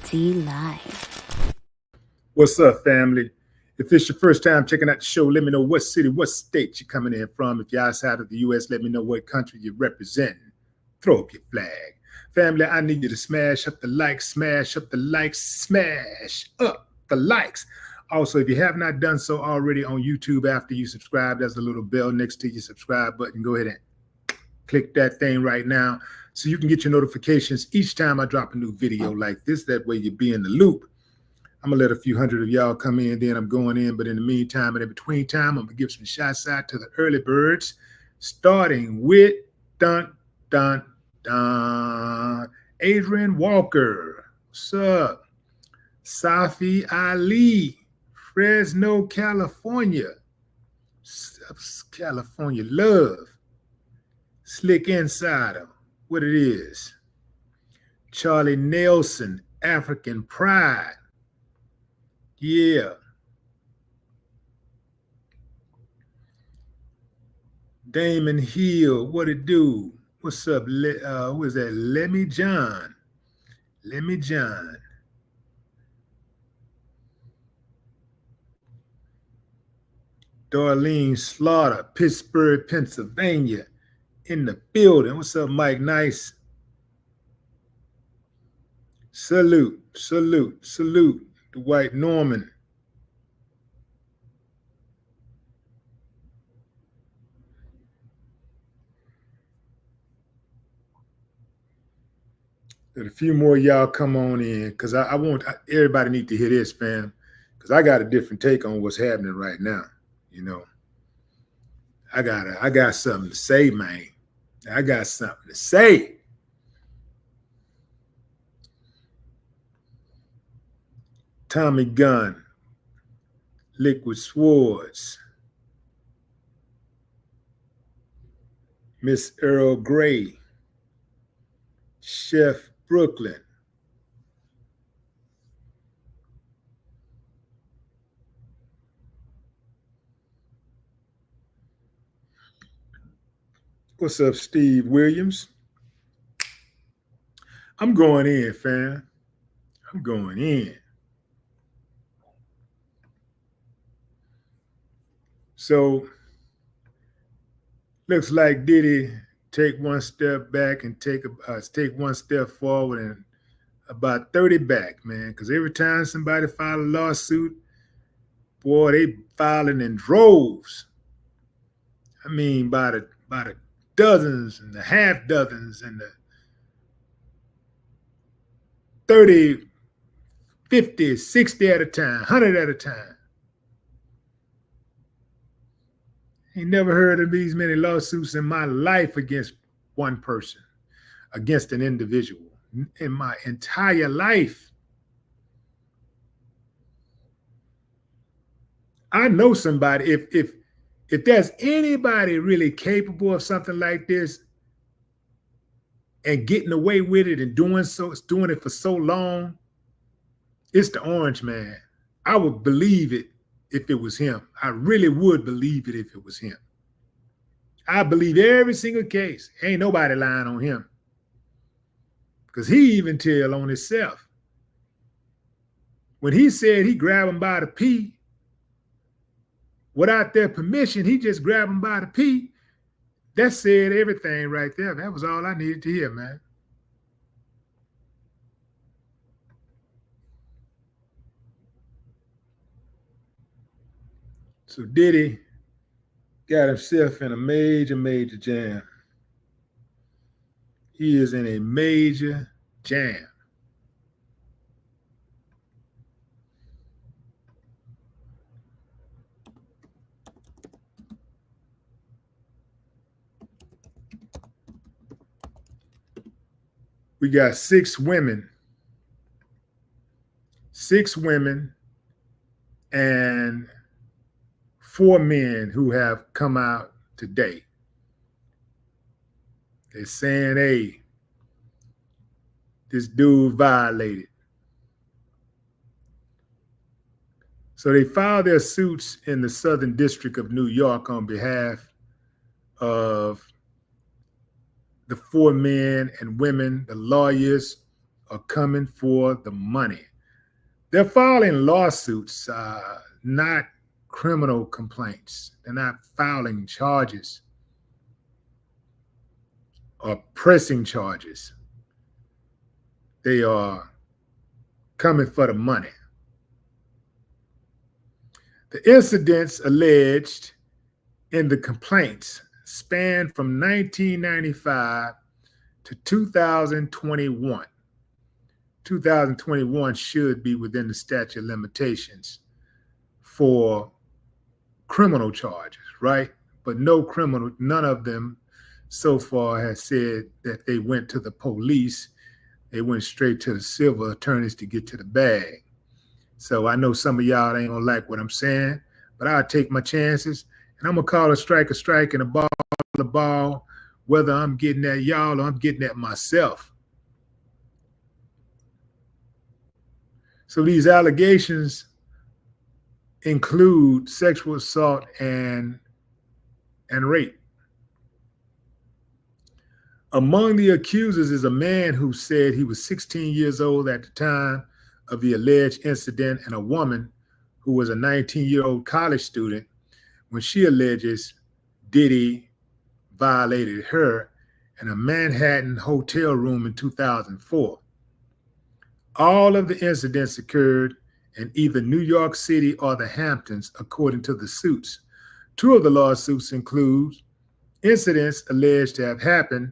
D Live. What's up, family? If it's your first time checking out the show, let me know what city, what state you're coming in from. If you're outside of the U.S., let me know what country you're representing. Throw up your flag. Family, I need you to smash up the likes, smash up the likes, smash up the likes. Also, if you have not done so already on YouTube after you subscribe, there's a little bell next to your subscribe button. Go ahead and click that thing right now so you can get your notifications each time I drop a new video like this. That way you'll be in the loop. I'm going to let a few hundred of y'all come in, then I'm going in. But in the meantime and in between time, I'm going to give some shots out to the early birds, starting with dun, dun, dun. Adrian Walker. What's up? Safi Ali, Fresno, California. California love. Slick Insider, what it is. Charlie Nelson, African Pride. Yeah. Damon Hill, what it do? What's up? Who is that? Lemmy John. Lemmy John. Darlene Slaughter, Pittsburgh, Pennsylvania. In the building. What's up, Mike Nice? Salute, salute, salute. Dwight Norman. Let a few more y'all come on in, because I want everybody need to hear this, fam, because I got a different take on what's happening right now. You know, I got something to say, man. I got something to say. Tommy Gunn, Liquid Swords, Miss Earl Grey, Chef Brooklyn, what's up, Steve Williams? I'm going in, fam. I'm going in. So, looks like Diddy take one step back and take one step forward and about 30 back, man. Because every time somebody file a lawsuit, boy, they filing in droves. I mean, by the dozens and the half dozens and the 30, 50, 60 at a time, 100 at a time. Ain't never heard of these many lawsuits in my life against one person, against an individual, in my entire life. I know somebody, if there's anybody really capable of something like this and getting away with it and doing it for so long, it's the Orange Man. I would believe it if it was him. I really would believe it if it was him. I believe every single case. Ain't nobody lying on him. Because he even tell on himself. When he said he grabbed him by the pee, without their permission, he just grabbed him by the pee. That said everything right there. That was all I needed to hear, man. So Diddy got himself in a major, major jam. He is in a major jam. We got 6 women and 4 men who have come out today. They're saying, hey, this dude violated. So they filed their suits in the Southern District of New York on behalf of the 4 men and women, the lawyers are coming for the money. They're filing lawsuits, not criminal complaints. They're not filing charges or pressing charges. They are coming for the money. The incidents alleged in the complaints span from 1995 to 2021. 2021 should be within the statute of limitations for criminal charges, right? But none of them so far has said that they went to the police. They went straight to the civil attorneys to get to the bag. So I know some of y'all ain't gonna like what I'm saying, but I'll take my chances, and I'm gonna call a strike and a ball a ball, whether I'm getting at y'all or I'm getting at myself. So these allegations include sexual assault and rape. Among the accusers is a man who said he was 16 years old at the time of the alleged incident, and a woman who was a 19-year-old college student when she alleges Diddy violated her in a Manhattan hotel room in 2004. All of the incidents occurred in either New York City or the Hamptons, according to the suits. Two of the lawsuits include incidents alleged to have happened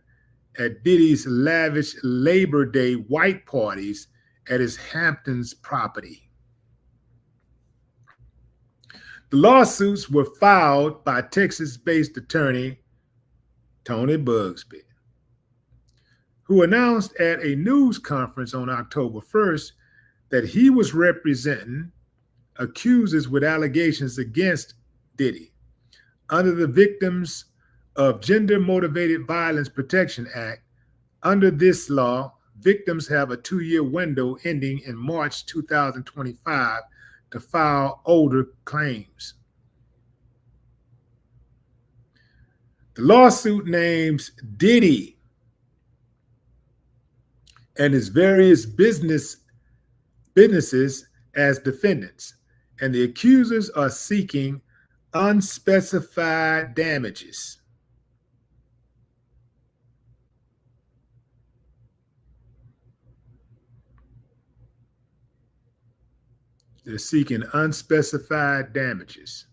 at Diddy's lavish Labor Day white parties at his Hamptons property. The lawsuits were filed by Texas-based attorney Tony Bugsby, who announced at a news conference on October 1st that he was representing accusers with allegations against Diddy. Under the Victims of Gender-Motivated Violence Protection Act, under this law, victims have a 2-year window ending in March 2025 to file older claims. The lawsuit names Diddy and his various businesses as defendants, and the accusers are seeking unspecified damages. They're seeking unspecified damages.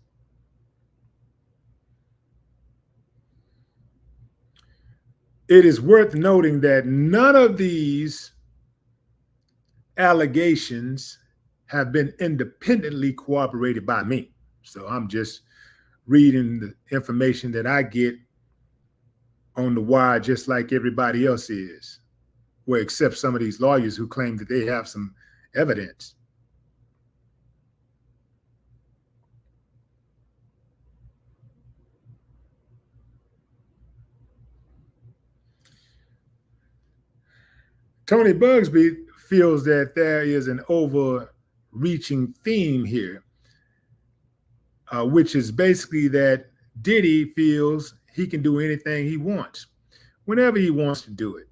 It is worth noting that none of these allegations have been independently corroborated by me. So I'm just reading the information that I get on the wire, just like everybody else is, well, except some of these lawyers who claim that they have some evidence. Tony Bugsby feels that there is an overreaching theme here, which is basically that Diddy feels he can do anything he wants, whenever he wants to do it.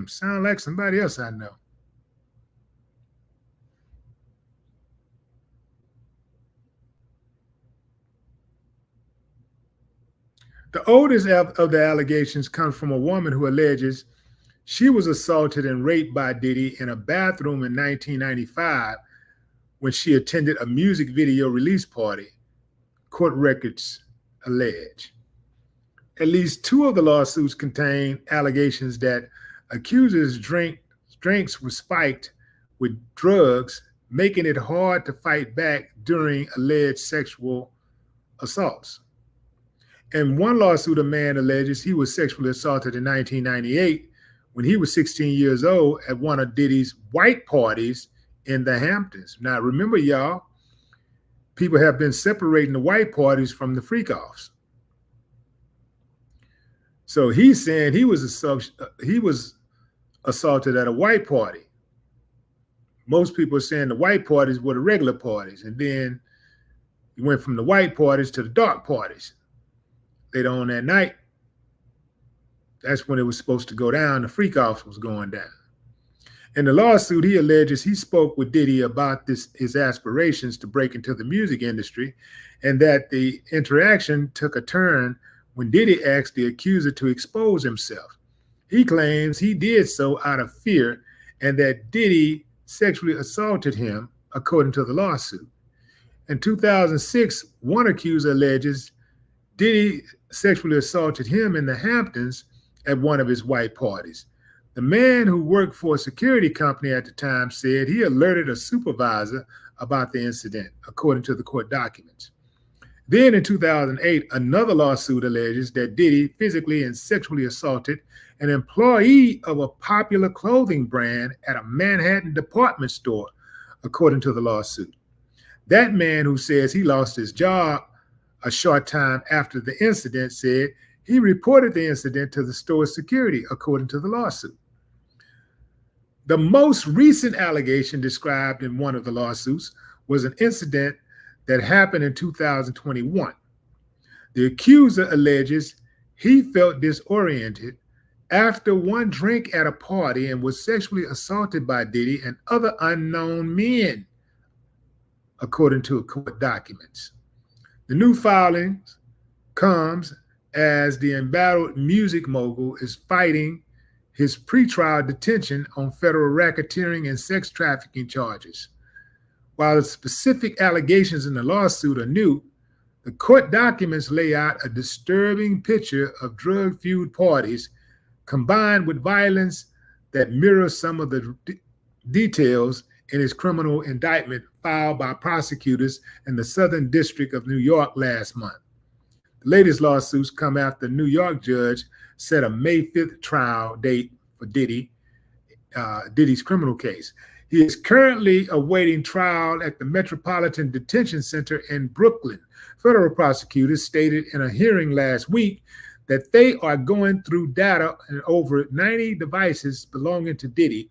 Sound like somebody else I know. The oldest of the allegations comes from a woman who alleges she was assaulted and raped by Diddy in a bathroom in 1995 when she attended a music video release party, court records allege. At least 2 of the lawsuits contain allegations that accusers' drinks were spiked with drugs, making it hard to fight back during alleged sexual assaults. In one lawsuit, a man alleges he was sexually assaulted in 1998 when he was 16 years old at one of Diddy's white parties in the Hamptons. Now, remember, y'all, people have been separating the white parties from the freak-offs. So he's saying he was assaulted at a white party. Most people are saying the white parties were the regular parties, and then he went from the white parties to the dark parties. Later on that night, that's when it was supposed to go down. The freak-off was going down. In the lawsuit, he alleges he spoke with Diddy about his aspirations to break into the music industry, and that the interaction took a turn when Diddy asked the accuser to expose himself. He claims he did so out of fear and that Diddy sexually assaulted him, according to the lawsuit. In 2006, one accuser alleges Diddy sexually assaulted him in the Hamptons at one of his white parties. The man who worked for a security company at the time said he alerted a supervisor about the incident, according to the court documents. Then in 2008, another lawsuit alleges that Diddy physically and sexually assaulted an employee of a popular clothing brand at a Manhattan department store, according to the lawsuit. That man, who says he lost his job a short time after the incident, said he reported the incident to the store's security, according to the lawsuit. The most recent allegation described in one of the lawsuits was an incident that happened in 2021. The accuser alleges he felt disoriented after one drink at a party and was sexually assaulted by Diddy and other unknown men, according to court documents. The new filings comes as the embattled music mogul is fighting his pretrial detention on federal racketeering and sex trafficking charges. While the specific allegations in the lawsuit are new, the court documents lay out a disturbing picture of drug-fueled parties combined with violence that mirrors some of the details in his criminal indictment filed by prosecutors in the Southern District of New York last month. The latest lawsuits come after a New York judge set a May 5th trial date for Diddy's criminal case. He is currently awaiting trial at the Metropolitan Detention Center in Brooklyn. Federal prosecutors stated in a hearing last week that they are going through data on over 90 devices belonging to Diddy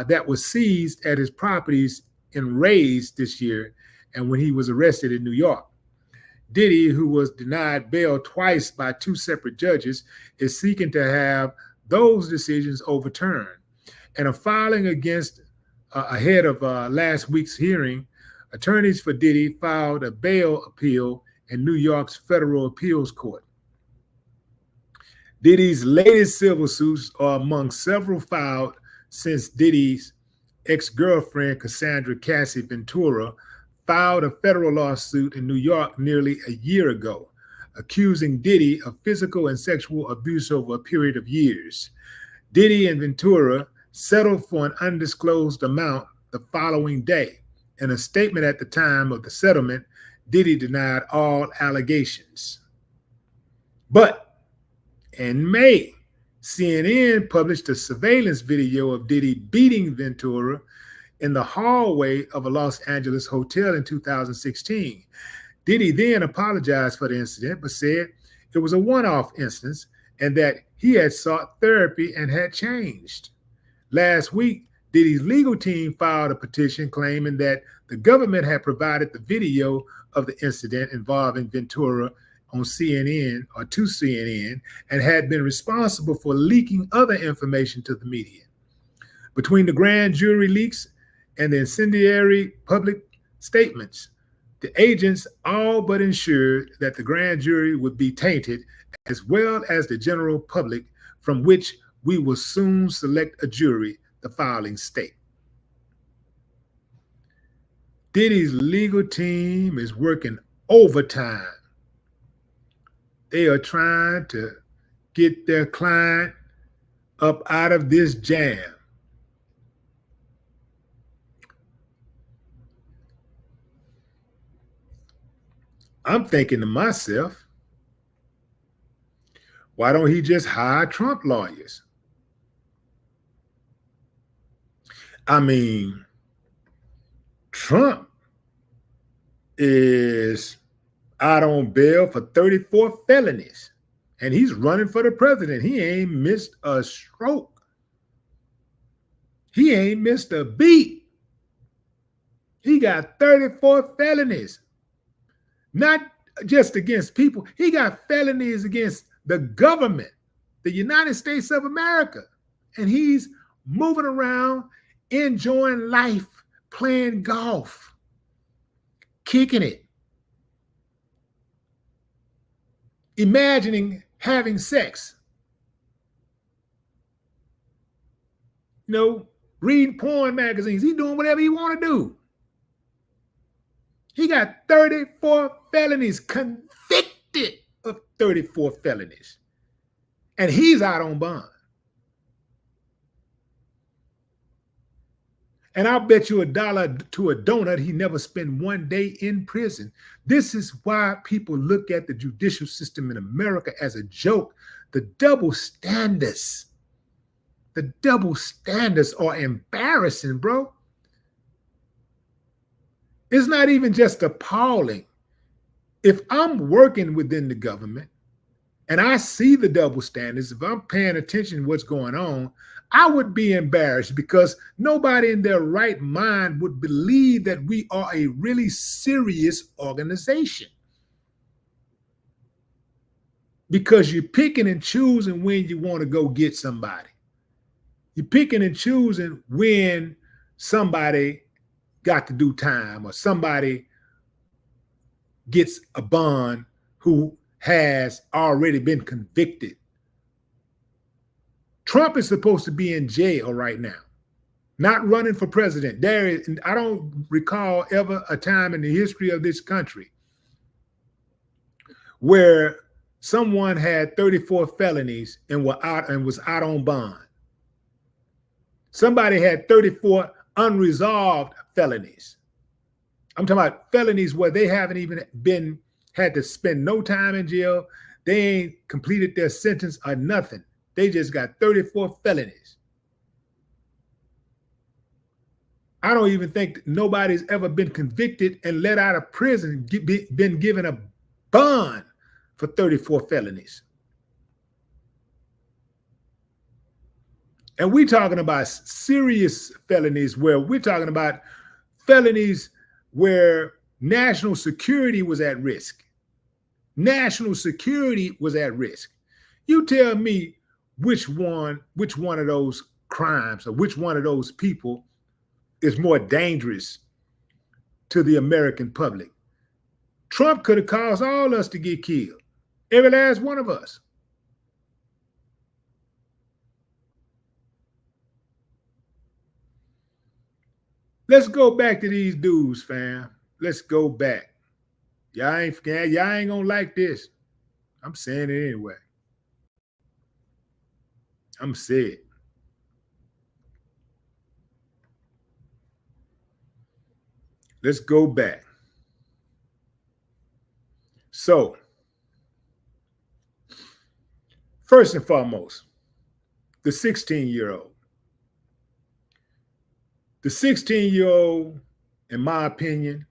that was seized at his properties in raids this year and when he was arrested in New York. Diddy, who was denied bail twice by two separate judges, is seeking to have those decisions overturned. In a filing ahead of last week's hearing, attorneys for Diddy filed a bail appeal in New York's Federal Appeals Court. Diddy's latest civil suits are among several filed since Diddy's ex-girlfriend, Cassandra Cassie Ventura, filed a federal lawsuit in New York nearly a year ago, accusing Diddy of physical and sexual abuse over a period of years. Diddy and Ventura settled for an undisclosed amount the following day. In a statement at the time of the settlement, Diddy denied all allegations. But in May, CNN published a surveillance video of Diddy beating Ventura in the hallway of a Los Angeles hotel in 2016. Diddy then apologized for the incident, but said it was a one-off instance and that he had sought therapy and had changed. Last week, Diddy's legal team filed a petition claiming that the government had provided the video of the incident involving Ventura on CNN or to CNN and had been responsible for leaking other information to the media. Between the grand jury leaks and the incendiary public statements, the agents all but ensured that the grand jury would be tainted, as well as the general public, from which we will soon select a jury, the filing state. Diddy's legal team is working overtime. They are trying to get their client up out of this jam. I'm thinking to myself, why don't he just hire Trump lawyers? I mean, Trump is out on bail for 34 felonies, and he's running for the president. He ain't missed a stroke. He ain't missed a beat. He got 34 felonies. Not just against people. He got felonies against the government, the United States of America. And he's moving around, enjoying life, playing golf, kicking it, imagining having sex, reading porn magazines. He's doing whatever he want to do. He got 34 felonies, convicted of 34 felonies. And he's out on bond. And I'll bet you $1 to a donut he never spent one day in prison. This is why people look at the judicial system in America as a joke. The double standards. The double standards are embarrassing, bro. It's not even just appalling. If I'm working within the government and I see the double standards, if I'm paying attention to what's going on, I would be embarrassed because nobody in their right mind would believe that we are a really serious organization. Because you're picking and choosing when you want to go get somebody. You're picking and choosing when somebody got to do time or somebody gets a bond who has already been convicted. Trump is supposed to be in jail right now, not running for president. I don't recall ever a time in the history of this country where someone had 34 felonies and was out on bond. Somebody had 34 unresolved felonies. I'm talking about felonies where they haven't even had to spend no time in jail. They ain't completed their sentence or nothing. They just got 34 felonies. I don't even think nobody's ever been convicted and let out of prison, been given a bond for 34 felonies. And we're talking about serious felonies where we're talking about felonies where national security was at risk. National security was at risk. You tell me which one of those crimes or which one of those people is more dangerous to the American public. Trump could have caused all us to get killed, every last one of us. Let's go back to these dudes, fam. Let's go back. Y'all ain't gonna like this. I'm saying it anyway. I'm saying it. Let's go back. So, first and foremost, the 16-year-old. The 16-year-old, in my opinion,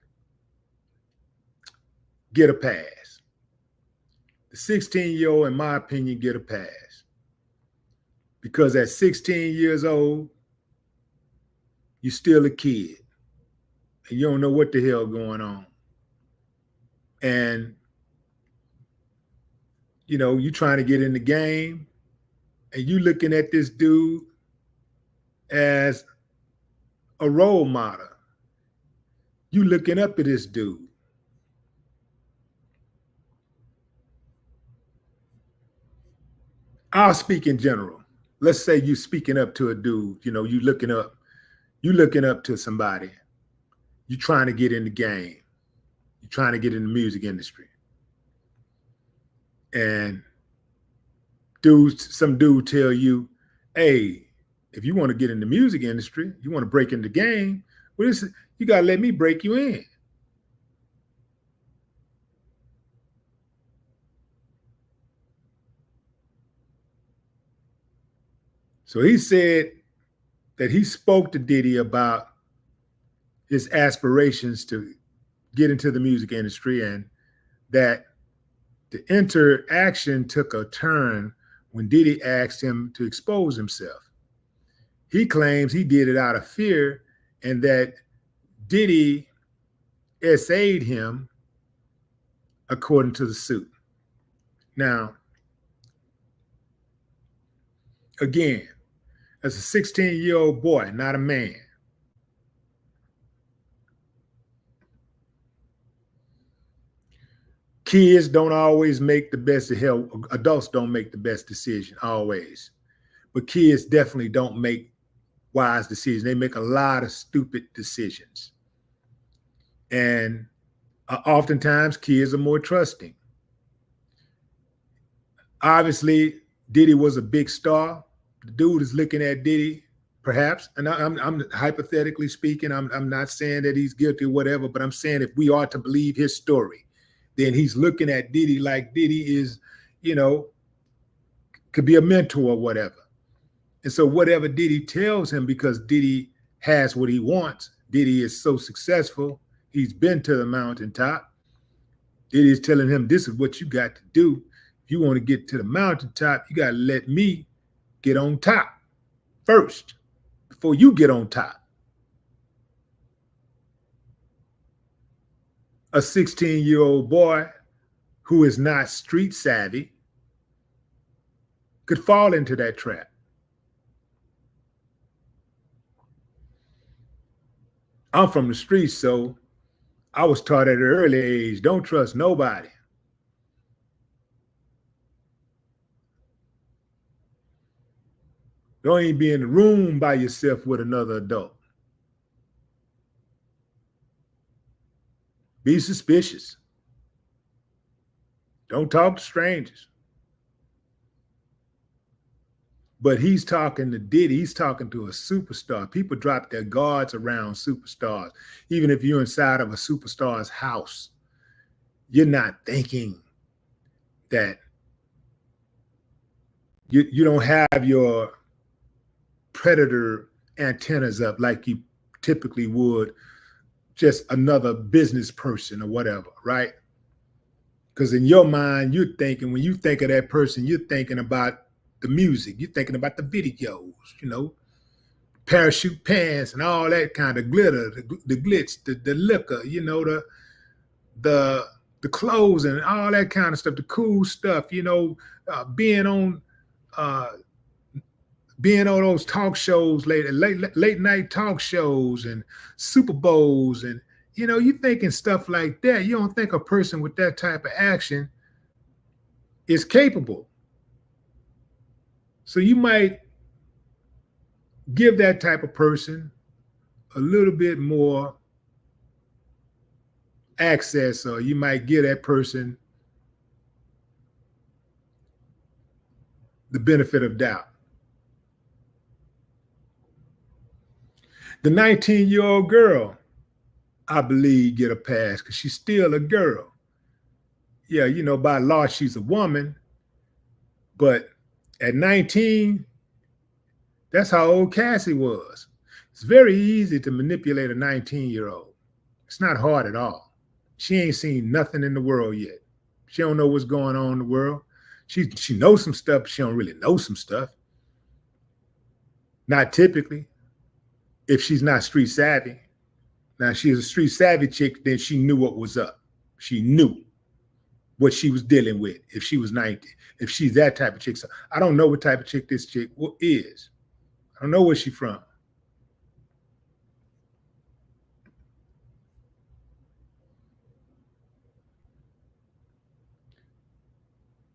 get a pass. The 16-year-old, in my opinion, get a pass. Because at 16 years old, you're still a kid. And you don't know what the hell going on. And, you're trying to get in the game, and you looking at this dude as a role model. You looking up at this dude. I'll speak in general. Let's say you speaking up to a dude, you looking up to somebody. You're trying to get in the game. You're trying to get in the music industry. And some dude tell you, hey, if you want to get in the music industry, you want to break in the game, well, you got to let me break you in. So he said that he spoke to Diddy about his aspirations to get into the music industry, and that the interaction took a turn when Diddy asked him to expose himself. He claims he did it out of fear and that Diddy essayed him according to the suit. Now, again, as a 16-year-old boy, not a man. Kids don't always make the best of hell. Adults don't make the best decision always, but kids definitely don't make wise decisions. They make a lot of stupid decisions. And oftentimes kids are more trusting. Obviously, Diddy was a big star. The dude is looking at Diddy, perhaps, and I'm hypothetically speaking, I'm not saying that he's guilty or whatever, but I'm saying if we are to believe his story, then he's looking at Diddy like Diddy is, could be a mentor or whatever. And so whatever Diddy tells him, because Diddy has what he wants, Diddy is so successful, he's been to the mountaintop. Diddy is telling him, this is what you got to do. If you want to get to the mountaintop, you got to let me get on top first before you get on top. A 16-year-old boy who is not street savvy could fall into that trap. I'm from the streets, so I was taught at an early age, don't trust nobody. Don't even be in the room by yourself with another adult. Be suspicious. Don't talk to strangers. But he's talking to Diddy. He's talking to a superstar. People drop their guards around superstars. Even if you're inside of a superstar's house, you're not thinking that you don't have your predator antennas up like you typically would just another business person or whatever, right? Because in your mind, you're thinking, when you think of that person, you're thinking about the music, you're thinking about the videos, parachute pants and all that kind of glitter, the glitz, the liquor, the clothes and all that kind of stuff, the cool stuff, being on those talk shows, late night talk shows and Super Bowls, and you thinking stuff like that. You don't think a person with that type of action is capable. So you might give that type of person a little bit more access, or you might give that person the benefit of doubt. The 19-year-old girl, I believe, get a pass because she's still a girl. Yeah, by law, she's a woman, but at 19, that's how old Cassie was. It's very easy to manipulate a 19-year-old. It's not hard at all. She ain't seen nothing in the world yet. She don't know what's going on in the world. She knows some stuff, but she don't really know some stuff. Not typically, if she's not street savvy. Now, if she's a street savvy chick, then she knew what was up. She knew what she was dealing with if she was 90, if she's that type of chick. So I don't know what type of chick this chick is. I don't know where she's from.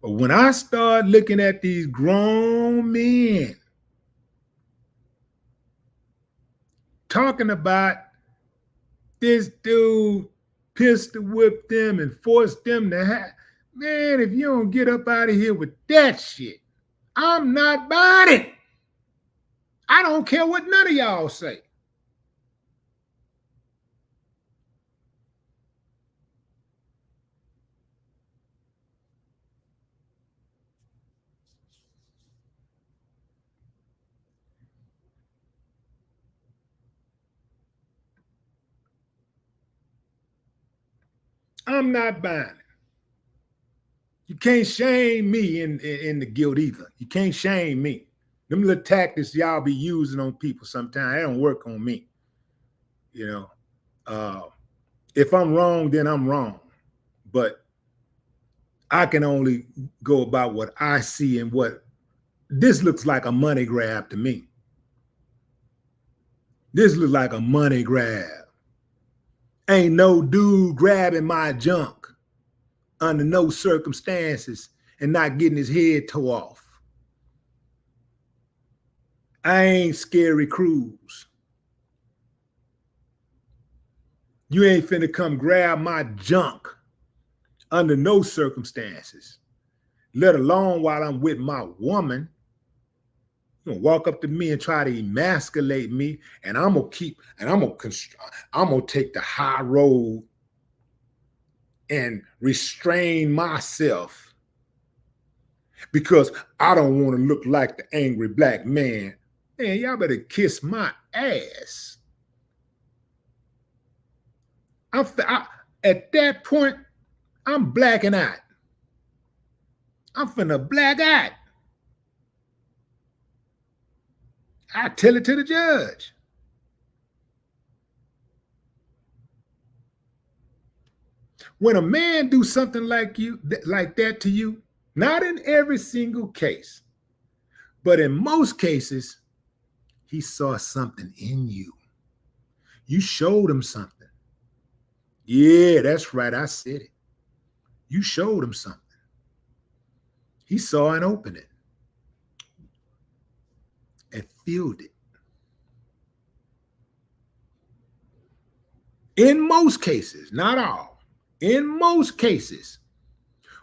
But when I start looking at these grown men talking about this dude pistol whipped them and forced them to have, man, if you don't get up out of here with that shit, I'm not buying it. I don't care what none of y'all say. I'm not buying it. You can't shame me in the guilt either. You can't shame me. Them little tactics y'all be using on people sometimes, they don't work on me. If I'm wrong, then I'm wrong. But I can only go about what I see, and what this looks like a money grab to me. This looks like a money grab. Ain't no dude grabbing my junk under no circumstances and not getting his head tore off. I ain't Scary Cruz. You ain't finna come grab my junk under no circumstances, let alone while I'm with my woman. You gonna walk up to me and try to emasculate me, and I'm gonna take the high road and restrain myself because I don't want to look like the angry black man. Man, y'all better kiss my ass. At that point, I'm blacking out. I'm finna black out. I tell it to the judge. When a man do something like that to you, not in every single case, but in most cases, he saw something in you. You showed him something. Yeah, that's right. I said it. You showed him something. He saw and opened it and filled it. In most cases, not all, in most cases,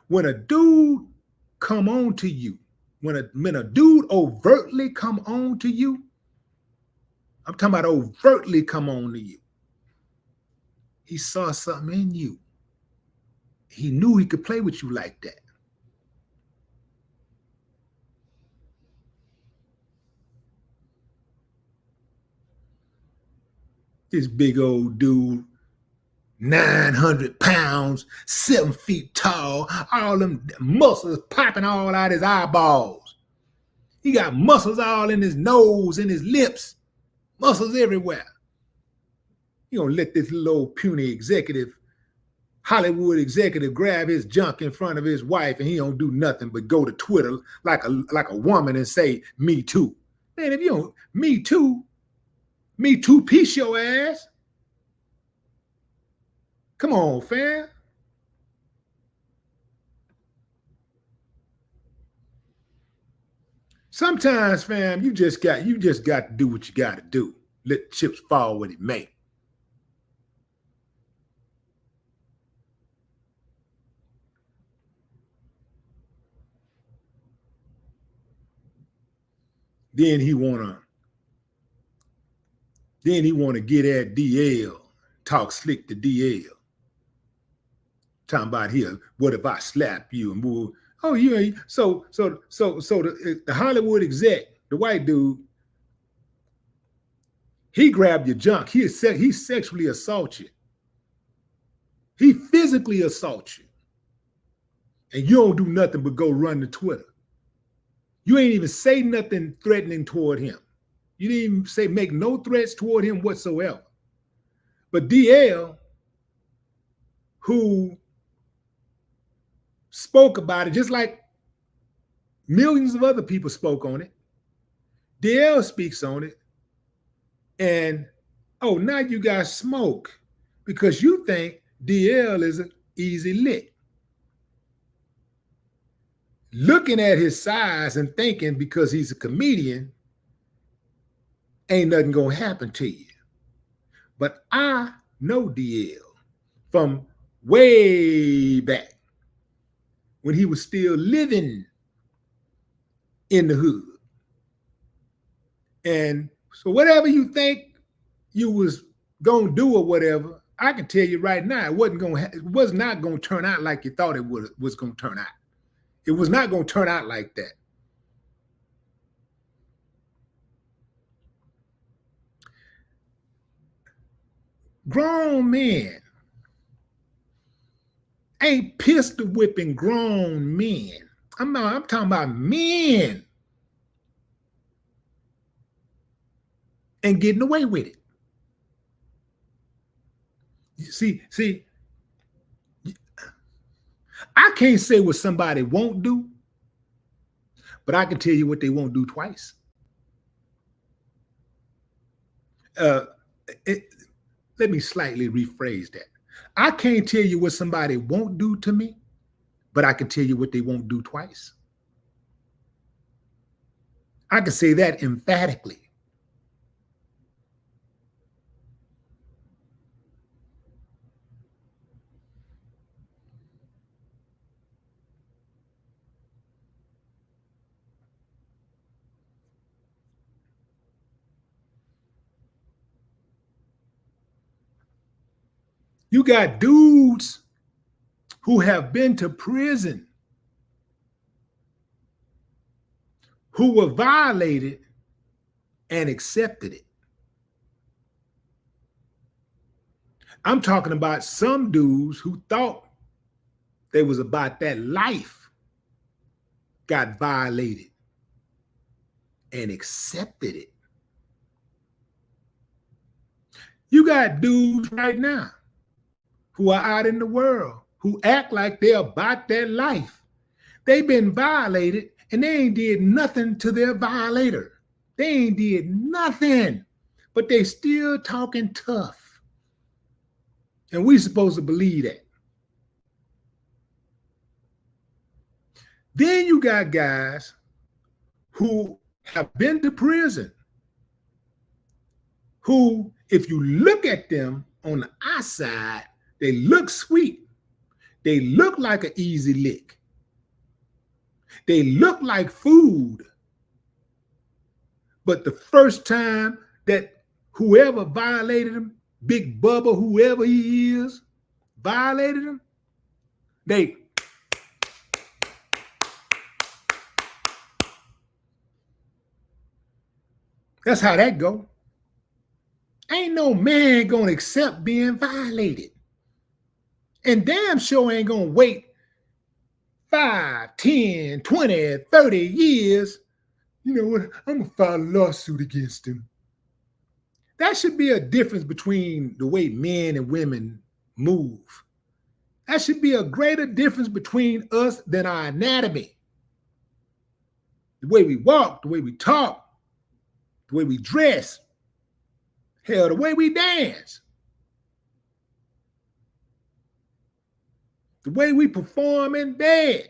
when a dude come on to you, when a dude overtly come on to you, I'm talking about overtly come on to you. He saw something in you. He knew he could play with you like that. This big old dude, 900 pounds, 7 feet tall, all them muscles popping all out his eyeballs. He got muscles all in his nose, in his lips, muscles everywhere. You gonna let this little old puny executive, Hollywood executive, grab his junk in front of his wife and he don't do nothing but go to Twitter like a woman and say, me too. Man, if you don't, me too, piece your ass. Come on, fam. Sometimes, fam, you just got to do what you got to do. Let the chips fall where they may. Then he wanna get at DL, talk slick to DL. Talking about here, what if I slap you and move? Oh, you ain't so the Hollywood exec, the white dude, he grabbed your junk. He sexually assault you. He physically assault you. And you don't do nothing but go run to Twitter. You ain't even say nothing threatening toward him. You didn't even say make no threats toward him whatsoever. But DL, who spoke about it just like millions of other people spoke on it, DL speaks on it, and now you got smoke because you think DL is an easy lick. Looking at his size and thinking because he's a comedian, ain't nothing gonna happen to you. But I know DL from way back when he was still living in the hood. And so whatever you think you was gonna do or whatever, I can tell you right now, it was not gonna turn out like you thought it was gonna turn out. It was not gonna turn out like that. Grown men ain't pistol whipping grown men. I'm talking about men and getting away with it. See, I can't say what somebody won't do, but I can tell you what they won't do twice. uh, it, let me slightly rephrase that. I can't tell you what somebody won't do to me, but I can tell you what they won't do twice. I can say that emphatically. You got dudes who have been to prison, who were violated and accepted it. I'm talking about some dudes who thought they was about that life, got violated and accepted it. You got dudes right now who are out in the world who act like they're about their life. They've been violated and they ain't did nothing to their violator. They ain't did nothing, but they still talking tough. And we supposed to believe that. Then you got guys who have been to prison, who, if you look at them on the outside, they look sweet. They look like an easy lick. They look like food. But the first time that whoever violated them, Big Bubba, whoever he is, violated them, that's how that go. Ain't no man gonna accept being violated. And damn sure ain't gonna wait 5, 10, 20, 30 years. You know what? I'm gonna file a lawsuit against him. That should be a difference between the way men and women move. That should be a greater difference between us than our anatomy. The way we walk, the way we talk, the way we dress, hell, the way we dance, the way we perform in bed,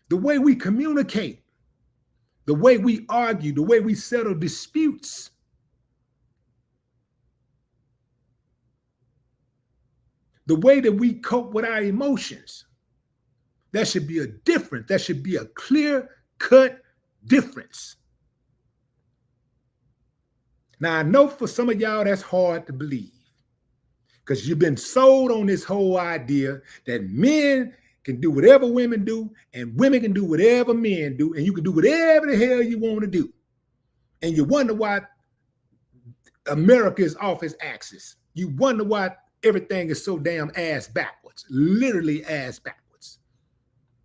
the way we communicate, the way we argue, the way we settle disputes. The way that we cope with our emotions. That should be a difference. That should be a clear-cut difference. Now, I know for some of y'all that's hard to believe because you've been sold on this whole idea that men can do whatever women do and women can do whatever men do and you can do whatever the hell you want to do. And you wonder why America is off its axis. You wonder why everything is so damn ass backwards, literally ass backwards.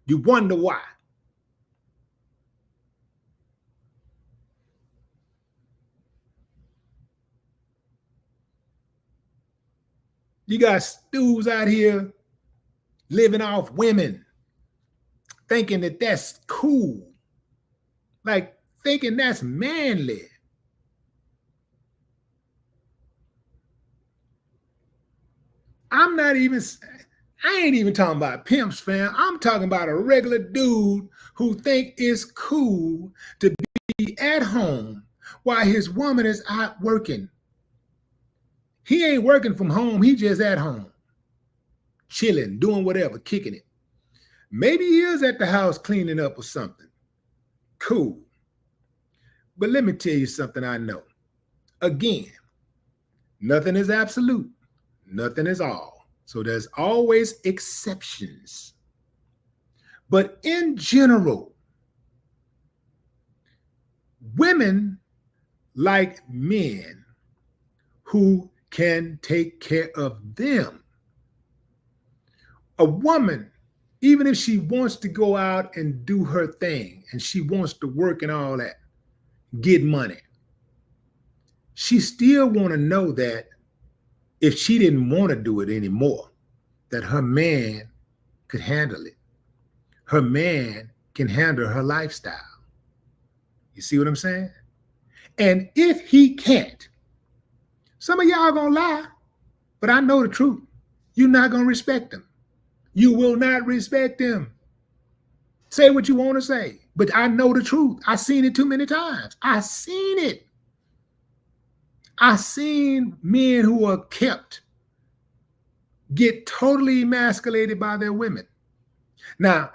You wonder why. You got dudes out here living off women, thinking that that's cool, like thinking that's manly. I ain't even talking about pimps, fam. I'm talking about a regular dude who think it's cool to be at home while his woman is out working. He ain't working from home. He just at home, chilling, doing whatever, kicking it. Maybe he is at the house cleaning up or something. Cool. But let me tell you something I know. Again, nothing is absolute. Nothing is all. So there's always exceptions. But in general, women like men who can take care of them. A woman, even if she wants to go out and do her thing and she wants to work and all that, get money, she still want to know that if she didn't want to do it anymore, that her man could handle it. Her man can handle her lifestyle. You see what I'm saying? And if he can't, some of y'all gonna lie, but I know the truth. You're not gonna respect him. You will not respect him. Say what you want to say, but I know the truth. I've seen it too many times. I've seen it. I've seen men who are kept get totally emasculated by their women. Now,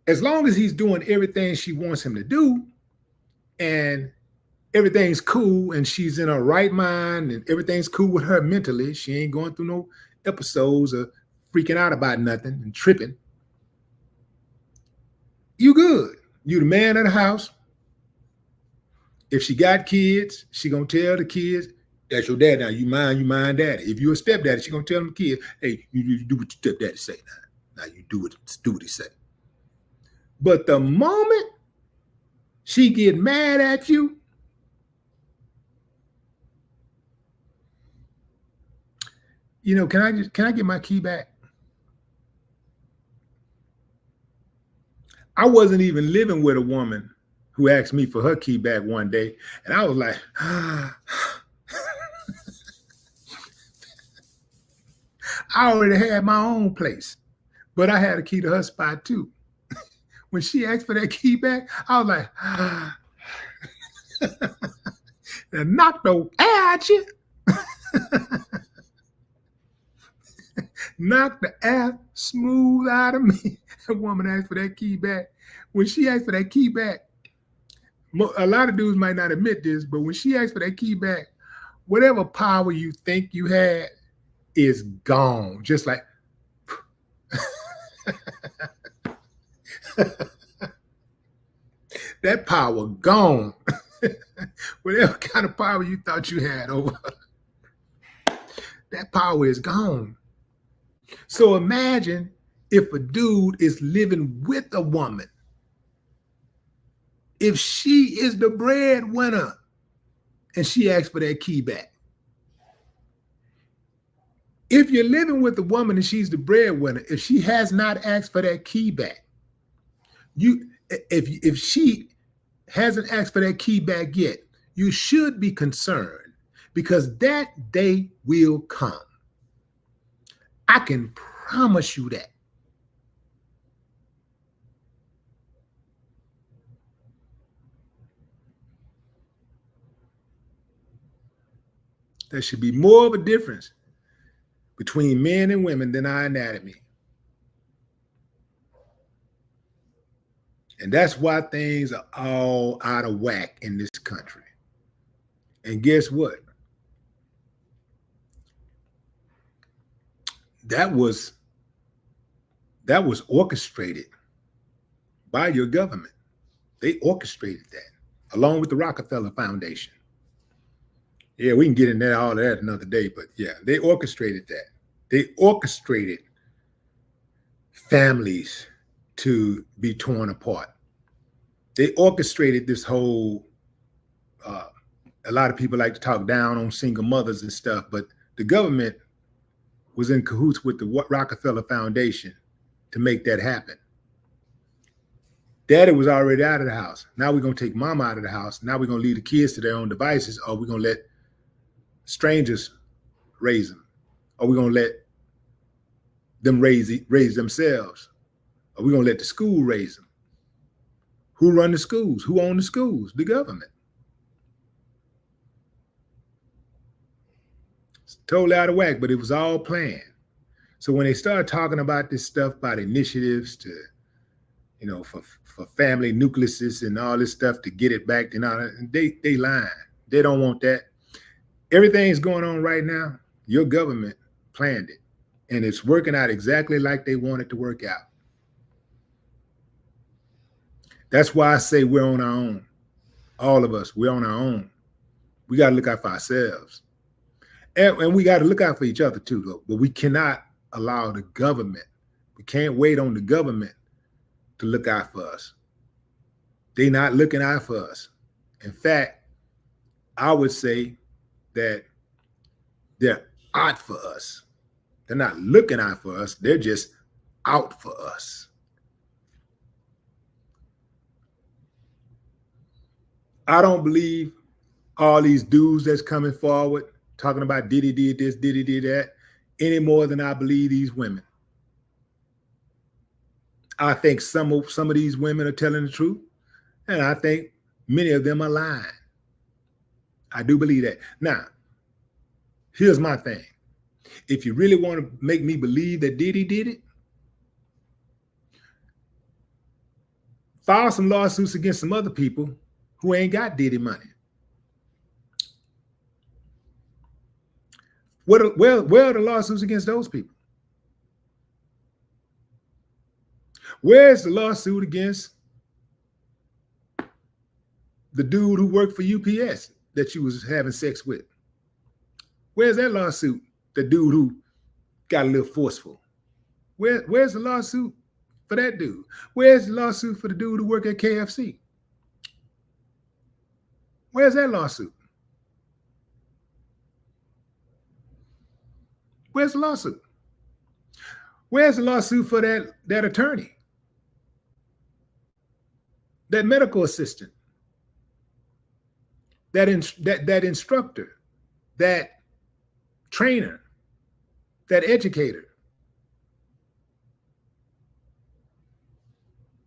as long as he's doing everything she wants him to do, and everything's cool, and she's in her right mind, and everything's cool with her mentally, she ain't going through no episodes of freaking out about nothing and tripping, you good. You the man of the house. If she got kids, she gonna tell the kids, that's your dad now. You mind daddy. If you a stepdaddy, she gonna tell them kids, hey, you do what your stepdaddy say now. Now you do what he say. But the moment she get mad at you, you know, can I get my key back? I wasn't even living with a woman who asked me for her key back one day, and I was like, I already had my own place, but I had a key to her spot too. When she asked for that key back, I was like, and knocked the air at you. Knocked the air smooth out of me. That woman asked for that key back. When she asked for that key back, a lot of dudes might not admit this, but when she asked for that key back, whatever power you think you had is gone. Just like that power gone. Whatever kind of power you thought you had over her, that power is gone. So imagine if a dude is living with a woman. If she is the breadwinner and she asks for that key back. If you're living with a woman and she's the breadwinner, if she has not asked for that key back, if she hasn't asked for that key back yet, you should be concerned, because that day will come. I can promise you that. There should be more of a difference between men and women than our anatomy. And that's why things are all out of whack in this country. And guess what? That was orchestrated by your government. They orchestrated that, along with the Rockefeller Foundation. Yeah, we can get into all of that another day, but yeah, they orchestrated that. They orchestrated families to be torn apart. They orchestrated this whole, a lot of people like to talk down on single mothers and stuff, but the government was in cahoots with the Rockefeller Foundation to make that happen. Daddy was already out of the house. Now we're going to take mama out of the house. Now we're going to leave the kids to their own devices, or we're going to let strangers raise them, or we're going to let them raise themselves, or we're going to let the school raise them. Who run the schools? Who own the schools? The government. It's totally out of whack, but it was all planned. So when they started talking about this stuff, about initiatives to, you know, for family nucleuses and all this stuff to get it back, and all that, they lying. They don't want that. Everything's going on right now. Your government planned it, and it's working out exactly like they want it to work out. That's why I say we're on our own. All of us, we're on our own. We got to look out for ourselves. And we got to look out for each other too, though. But we cannot allow the government, we can't wait on the government to look out for us. They're not looking out for us. In fact, I would say that they're out for us. They're not looking out for us. They're just out for us. I don't believe all these dudes that's coming forward talking about Diddy did this, Diddy did that, any more than I believe these women. I think some of these women are telling the truth, and I think many of them are lying. I do believe that. Now, here's my thing. If you really want to make me believe that Diddy did it, file some lawsuits against some other people who ain't got Diddy money. Where are the lawsuits against those people? Where's the lawsuit against the dude who worked for UPS that you was having sex with? Where's that lawsuit? The dude who got a little forceful. Where's the lawsuit for that dude? Where's the lawsuit for the dude who worked at KFC? Where's that lawsuit? Where's the lawsuit? Where's the lawsuit for that attorney? That medical assistant? That instructor? That trainer? That educator?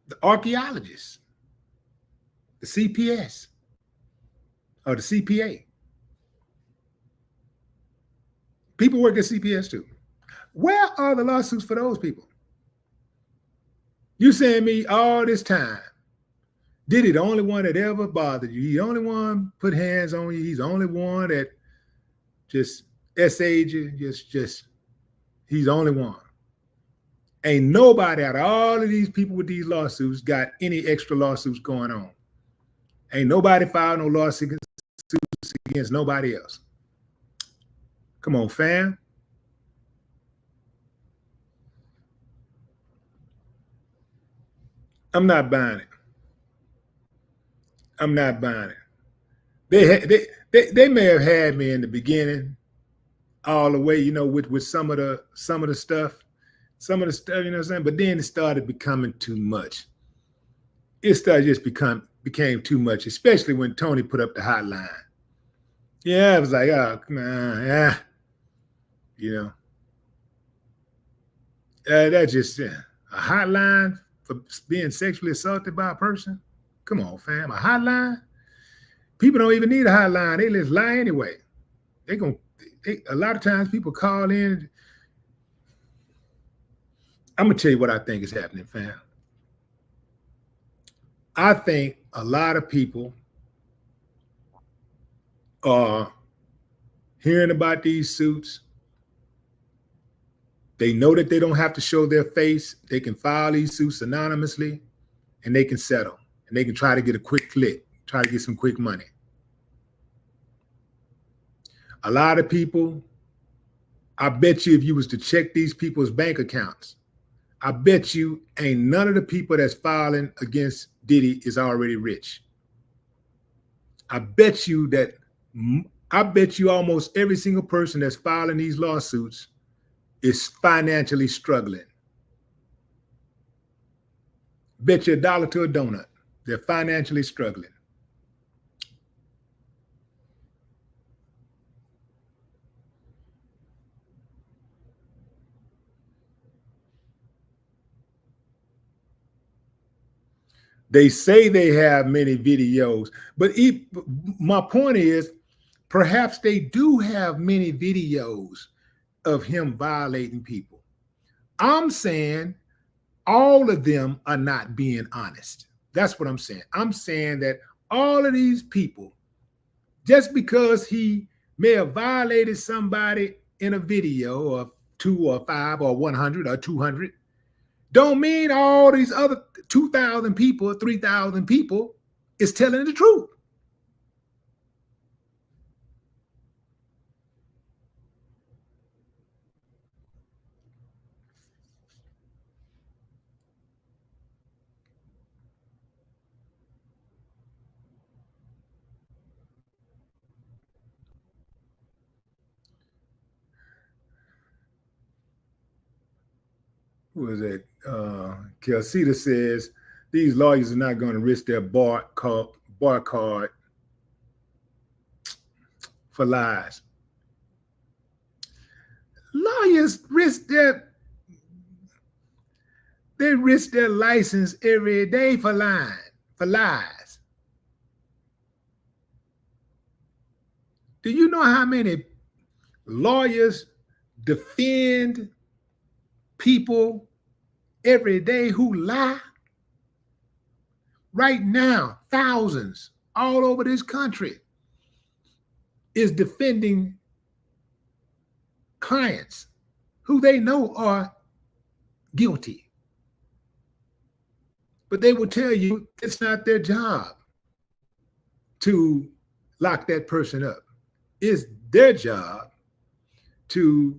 The archaeologist? The CPS? Or the CPA? People work at CPS too. Where are the lawsuits for those people? You saying me all this time, Diddy the only one that ever bothered you. He's the only one put hands on you. He's the only one that just SA'd you. Just he's the only one. Ain't nobody out of all of these people with these lawsuits got any extra lawsuits going on. Ain't nobody filed no lawsuits against nobody else. Come on, fam. I'm not buying it. I'm not buying it. They may have had me in the beginning, all the way, with some of the stuff, you know what I'm saying? But then it started becoming too much. It started just became too much, especially when Tony put up the hotline. Yeah, I was like, oh, come on, yeah. That's just a hotline for being sexually assaulted by a person. Come on, fam, a hotline? People don't even need a hotline. They just lie anyway. A lot of times people call in. I'm going to tell you what I think is happening, fam. I think a lot of people are hearing about these suits. They know that they don't have to show their face. They can file these suits anonymously, and they can settle. And they can try to get a quick click, try to get some quick money. A lot of people, I bet you if you was to check these people's bank accounts, I bet you ain't none of the people that's filing against Diddy is already rich. I bet you almost every single person that's filing these lawsuits is financially struggling. Bet you $1 to a donut. They're financially struggling. They say they have many videos, but my point is, perhaps they do have many videos of him violating people. I'm saying all of them are not being honest. That's what I'm saying. I'm saying that all of these people, just because he may have violated somebody in a video of 2 or 5 or 100 or 200, don't mean all these other 2,000 people, 3,000 people is telling the truth. Who is it? Kelsita says these lawyers are not going to risk their bar card for lies. Lawyers risk they risk their license every day for lies. Do you know how many lawyers defend people every day who lie? Right now, thousands all over this country is defending clients who they know are guilty. But they will tell you it's not their job to lock that person up. It's their job to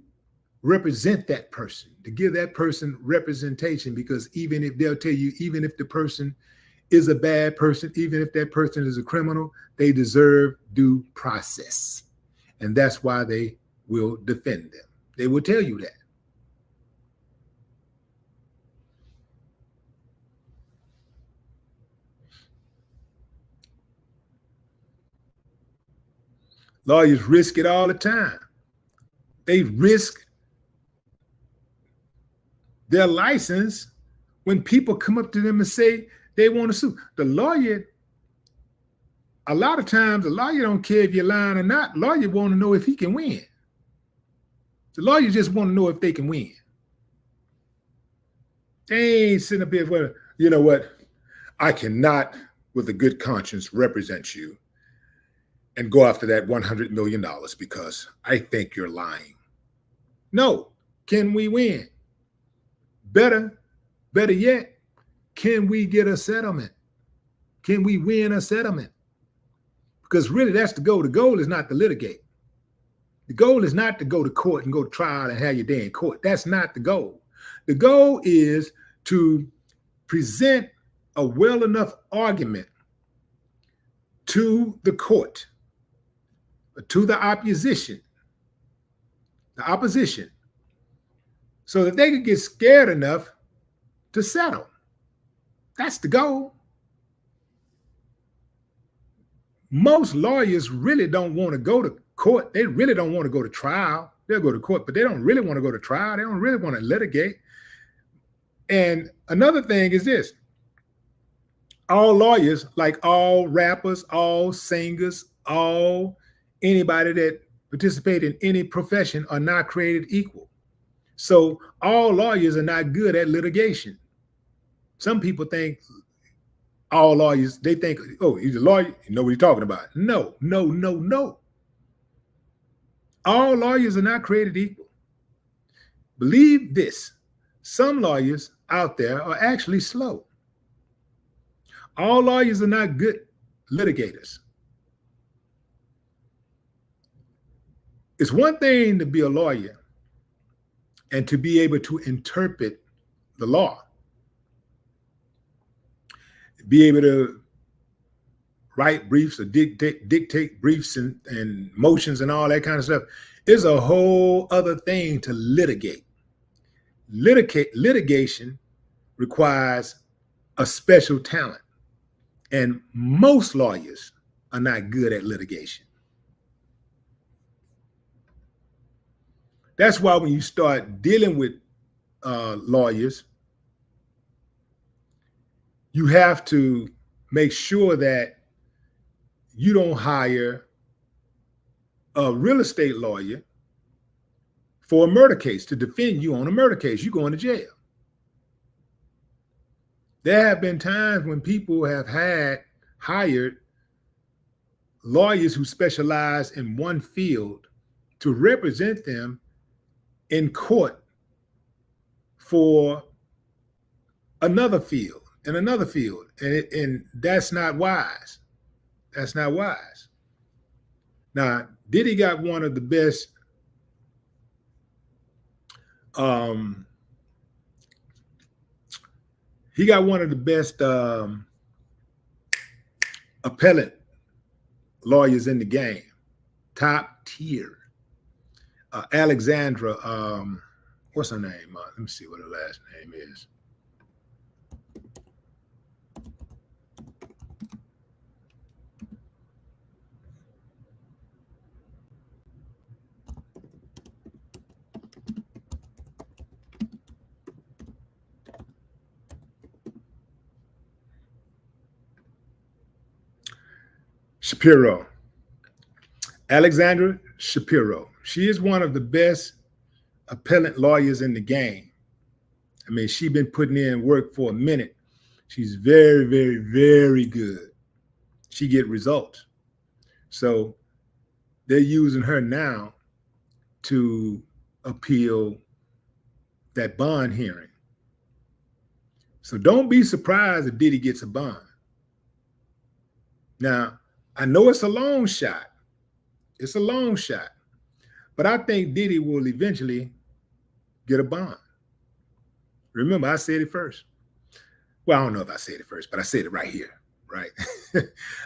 represent that person, to give that person representation, because even if they'll tell you, even if the person is a bad person, even if that person is a criminal, they deserve due process. And that's why they will defend them. They will tell you that. Lawyers risk it all the time. They risk their license when people come up to them and say they want to sue. The lawyer, a lot of times, the lawyer don't care if you're lying or not. The lawyer want to know if he can win. The lawyer just want to know if they can win. They ain't sitting up here, well, you know what? I cannot, with a good conscience, represent you and go after that $100 million because I think you're lying. No. Can we win? Better yet, can we get a settlement? Can we win a settlement? Because really, that's the goal. The goal is not to litigate. The goal is not to go to court and go to trial and have your day in court. That's not the goal. The goal is to present a well enough argument to the court, to the opposition, so that they could get scared enough to settle. That's the goal. Most lawyers really don't want to go to court. They really don't want to go to trial. They'll go to court, but they don't really want to go to trial. They don't really want to litigate. And another thing is this. All lawyers, like all rappers, all singers, all anybody that participate in any profession are not created equal. So all lawyers are not good at litigation. Some people think all lawyers, they think, oh, he's a lawyer, you know what he's talking about. No. All lawyers are not created equal. Believe this, some lawyers out there are actually slow. All lawyers are not good litigators. It's one thing to be a lawyer and to be able to interpret the law, be able to write briefs or dictate briefs and motions and all that kind of stuff. Is a whole other thing to litigate. Litigation requires a special talent, and most lawyers are not good at litigation. That's why when you start dealing with lawyers, you have to make sure that you don't hire a real estate lawyer for a murder case to defend you on a murder case. You're going to jail. There have been times when people have hired lawyers who specialize in one field to represent them in court for another field and another field. And that's not wise. That's not wise. Now, Diddy got one of the best appellate lawyers in the game, top tier. Alexandra, what's her name? Let me see what her last name is. Shapiro. Alexandra Shapiro. She is one of the best appellant lawyers in the game. I mean, she's been putting in work for a minute. She's very, very, very good. She get results. So they're using her now to appeal that bond hearing. So don't be surprised if Diddy gets a bond. Now, I know it's a long shot. It's a long shot. But I think Diddy will eventually get a bond. Remember, I said it first. Well, I don't know if I said it first, but I said it right here, right?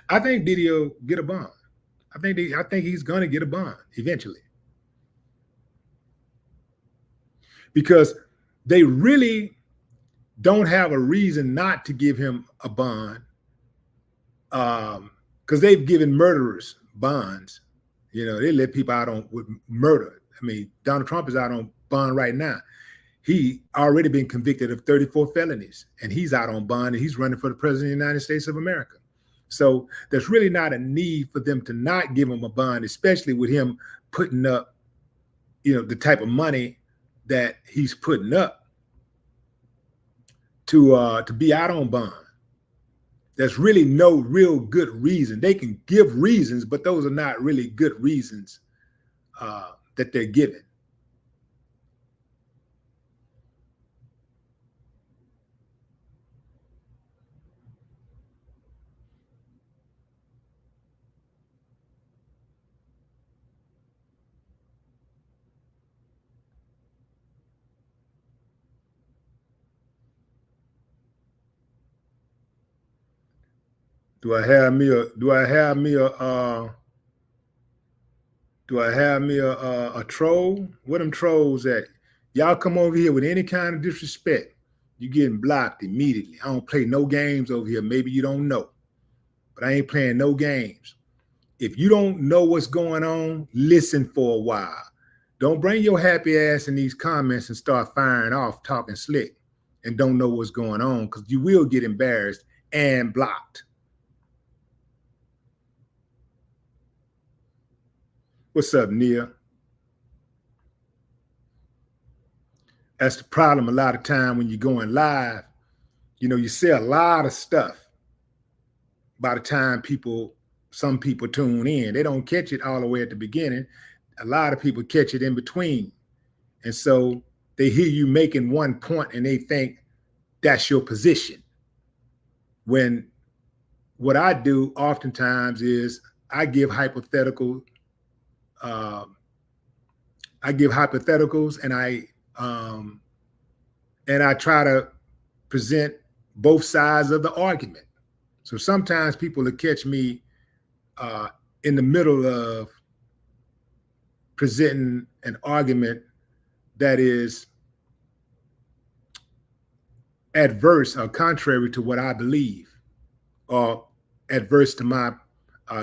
I think Diddy will get a bond. I think he's going to get a bond eventually. Because they really don't have a reason not to give him a bond, because they've given murderers bonds. You know, they let people out on with murder. I mean, Donald Trump is out on bond right now. He already been convicted of 34 felonies, and he's out on bond, and he's running for the president of the United States of America. So there's really not a need for them to not give him a bond, especially with him putting up, you know, the type of money that he's putting up to be out on bond. There's really no real good reason. They can give reasons, but those are not really good reasons that they're given. Do I have me a troll? Where them trolls at? Y'all come over here with any kind of disrespect, you getting blocked immediately. I don't play no games over here. Maybe you don't know, but I ain't playing no games. If you don't know what's going on, listen for a while. Don't bring your happy ass in these comments and start firing off, talking slick, and don't know what's going on, because you will get embarrassed and blocked. What's up, Nia? That's the problem a lot of time when you're going live. You know, you say a lot of stuff. By the time some people tune in, they don't catch it all the way at the beginning. A lot of people catch it in between. And so they hear you making one point and they think that's your position. When what I do oftentimes is I give hypotheticals and I try to present both sides of the argument. So sometimes people will catch me in the middle of presenting an argument that is adverse or contrary to what I believe, or adverse to my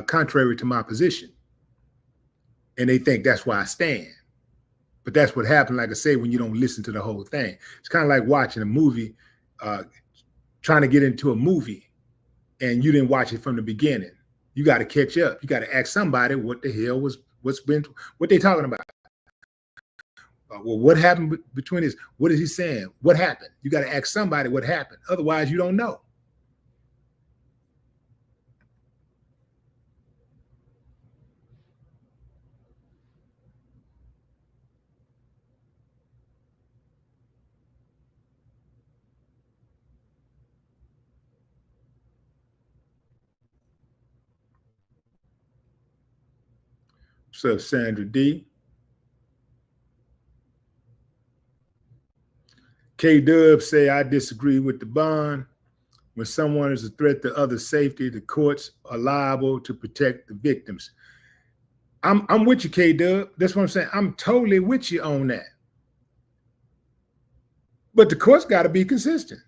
contrary to my position. And they think that's why I stand. But that's what happened, like I say, when you don't listen to the whole thing. It's kind of like watching a movie, trying to get into a movie, and you didn't watch it from the beginning. You got to catch up. You got to ask somebody what the hell what they talking about. Well, what happened between this? What is he saying? What happened? You got to ask somebody what happened. Otherwise, you don't know. What's up, Sandra D? K-Dub say, I disagree with the bond. When someone is a threat to other safety, the courts are liable to protect the victims. I'm with you, K-Dub. That's what I'm saying. I'm totally with you on that. But the courts got to be consistent.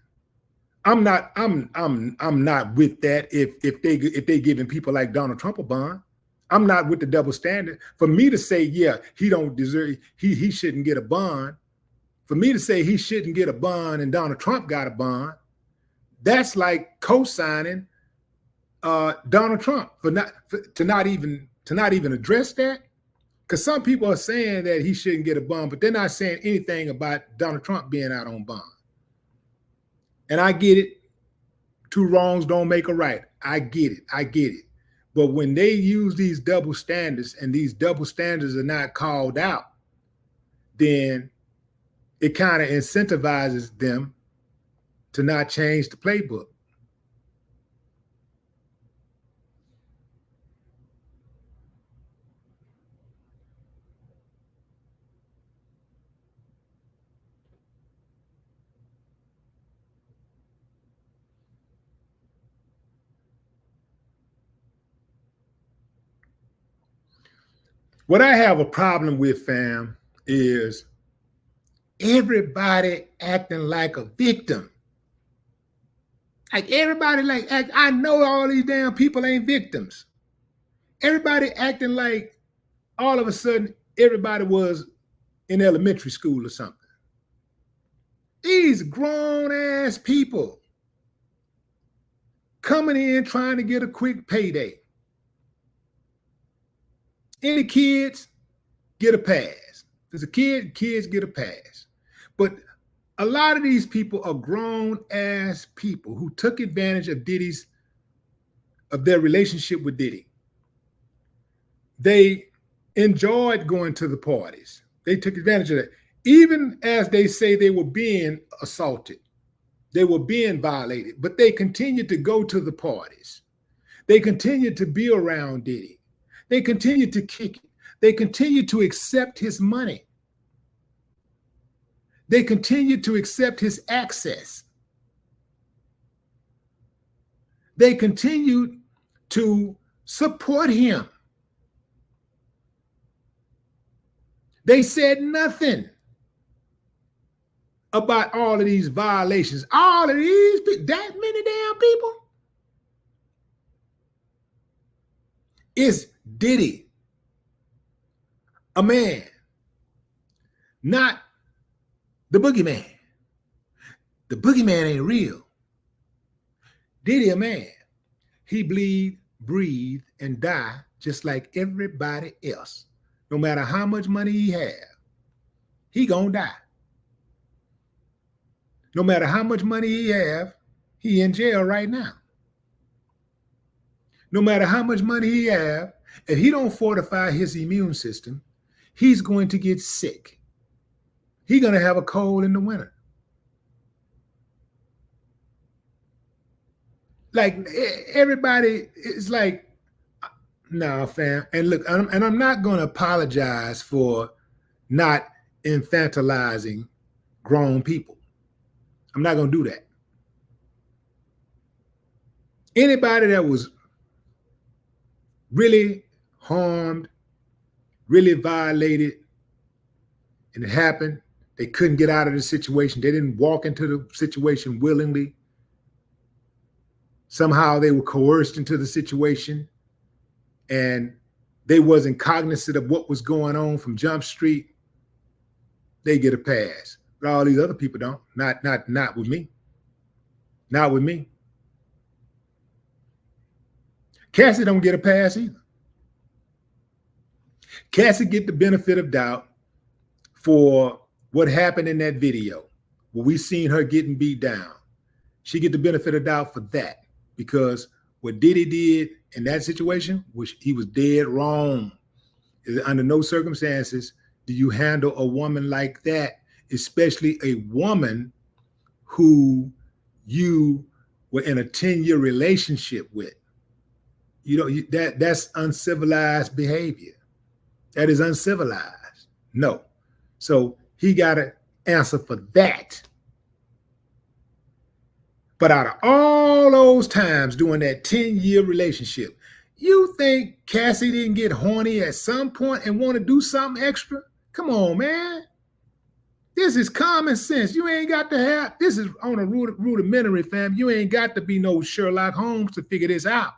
I'm not with that if they giving people like Donald Trump a bond. I'm not with the double standard. For me to say, yeah, he don't deserve, he shouldn't get a bond. For me to say he shouldn't get a bond and Donald Trump got a bond, that's like co-signing Donald Trump to not even address that? Because some people are saying that he shouldn't get a bond, but they're not saying anything about Donald Trump being out on bond. And I get it. Two wrongs don't make a right. I get it. But when they use these double standards and these double standards are not called out, then it kind of incentivizes them to not change the playbook. What I have a problem with, fam, is everybody acting like a victim. Like everybody I know all these damn people ain't victims. Everybody acting like all of a sudden everybody was in elementary school or something. These grown ass people coming in trying to get a quick payday. Any kids get a pass. If there's a kid, kids get a pass. But a lot of these people are grown ass people who took advantage of their relationship with Diddy. They enjoyed going to the parties. They took advantage of that. Even as they say they were being assaulted, they were being violated, but they continued to go to the parties. They continued to be around Diddy. They continued to kick it. They continued to accept his money. They continued to accept his access. They continued to support him. They said nothing about all of these violations. All of these, that many damn people. It's Diddy, a man, not the boogeyman. The boogeyman ain't real. Diddy, a man. He bleed, breathe, and die just like everybody else. No matter how much money he have, he gonna die. No matter how much money he have, he in jail right now. No matter how much money he have, if he don't fortify his immune system, he's going to get sick. He's going to have a cold in the winter. Like everybody is like, nah, fam. And look, I'm not going to apologize for not infantilizing grown people. I'm not going to do that. Anybody that was really harmed, really violated, and it happened, they couldn't get out of the situation. They didn't walk into the situation willingly. Somehow they were coerced into the situation and they wasn't cognizant of what was going on from Jump Street. They get a pass. But all these other people don't. Not with me. Not with me. Cassie don't get a pass either. Cassie get the benefit of doubt for what happened in that video where we seen her getting beat down. She get the benefit of doubt for that because what Diddy did in that situation, which he was dead wrong. Under no circumstances do you handle a woman like that, especially a woman who you were in a 10-year relationship with. You know, that's uncivilized behavior. That is uncivilized. No. So he got to answer for that. But out of all those times during that 10-year relationship, you think Cassie didn't get horny at some point and want to do something extra? Come on, man. This is common sense. You ain't got to have, this is on a rudimentary, fam. You ain't got to be no Sherlock Holmes to figure this out.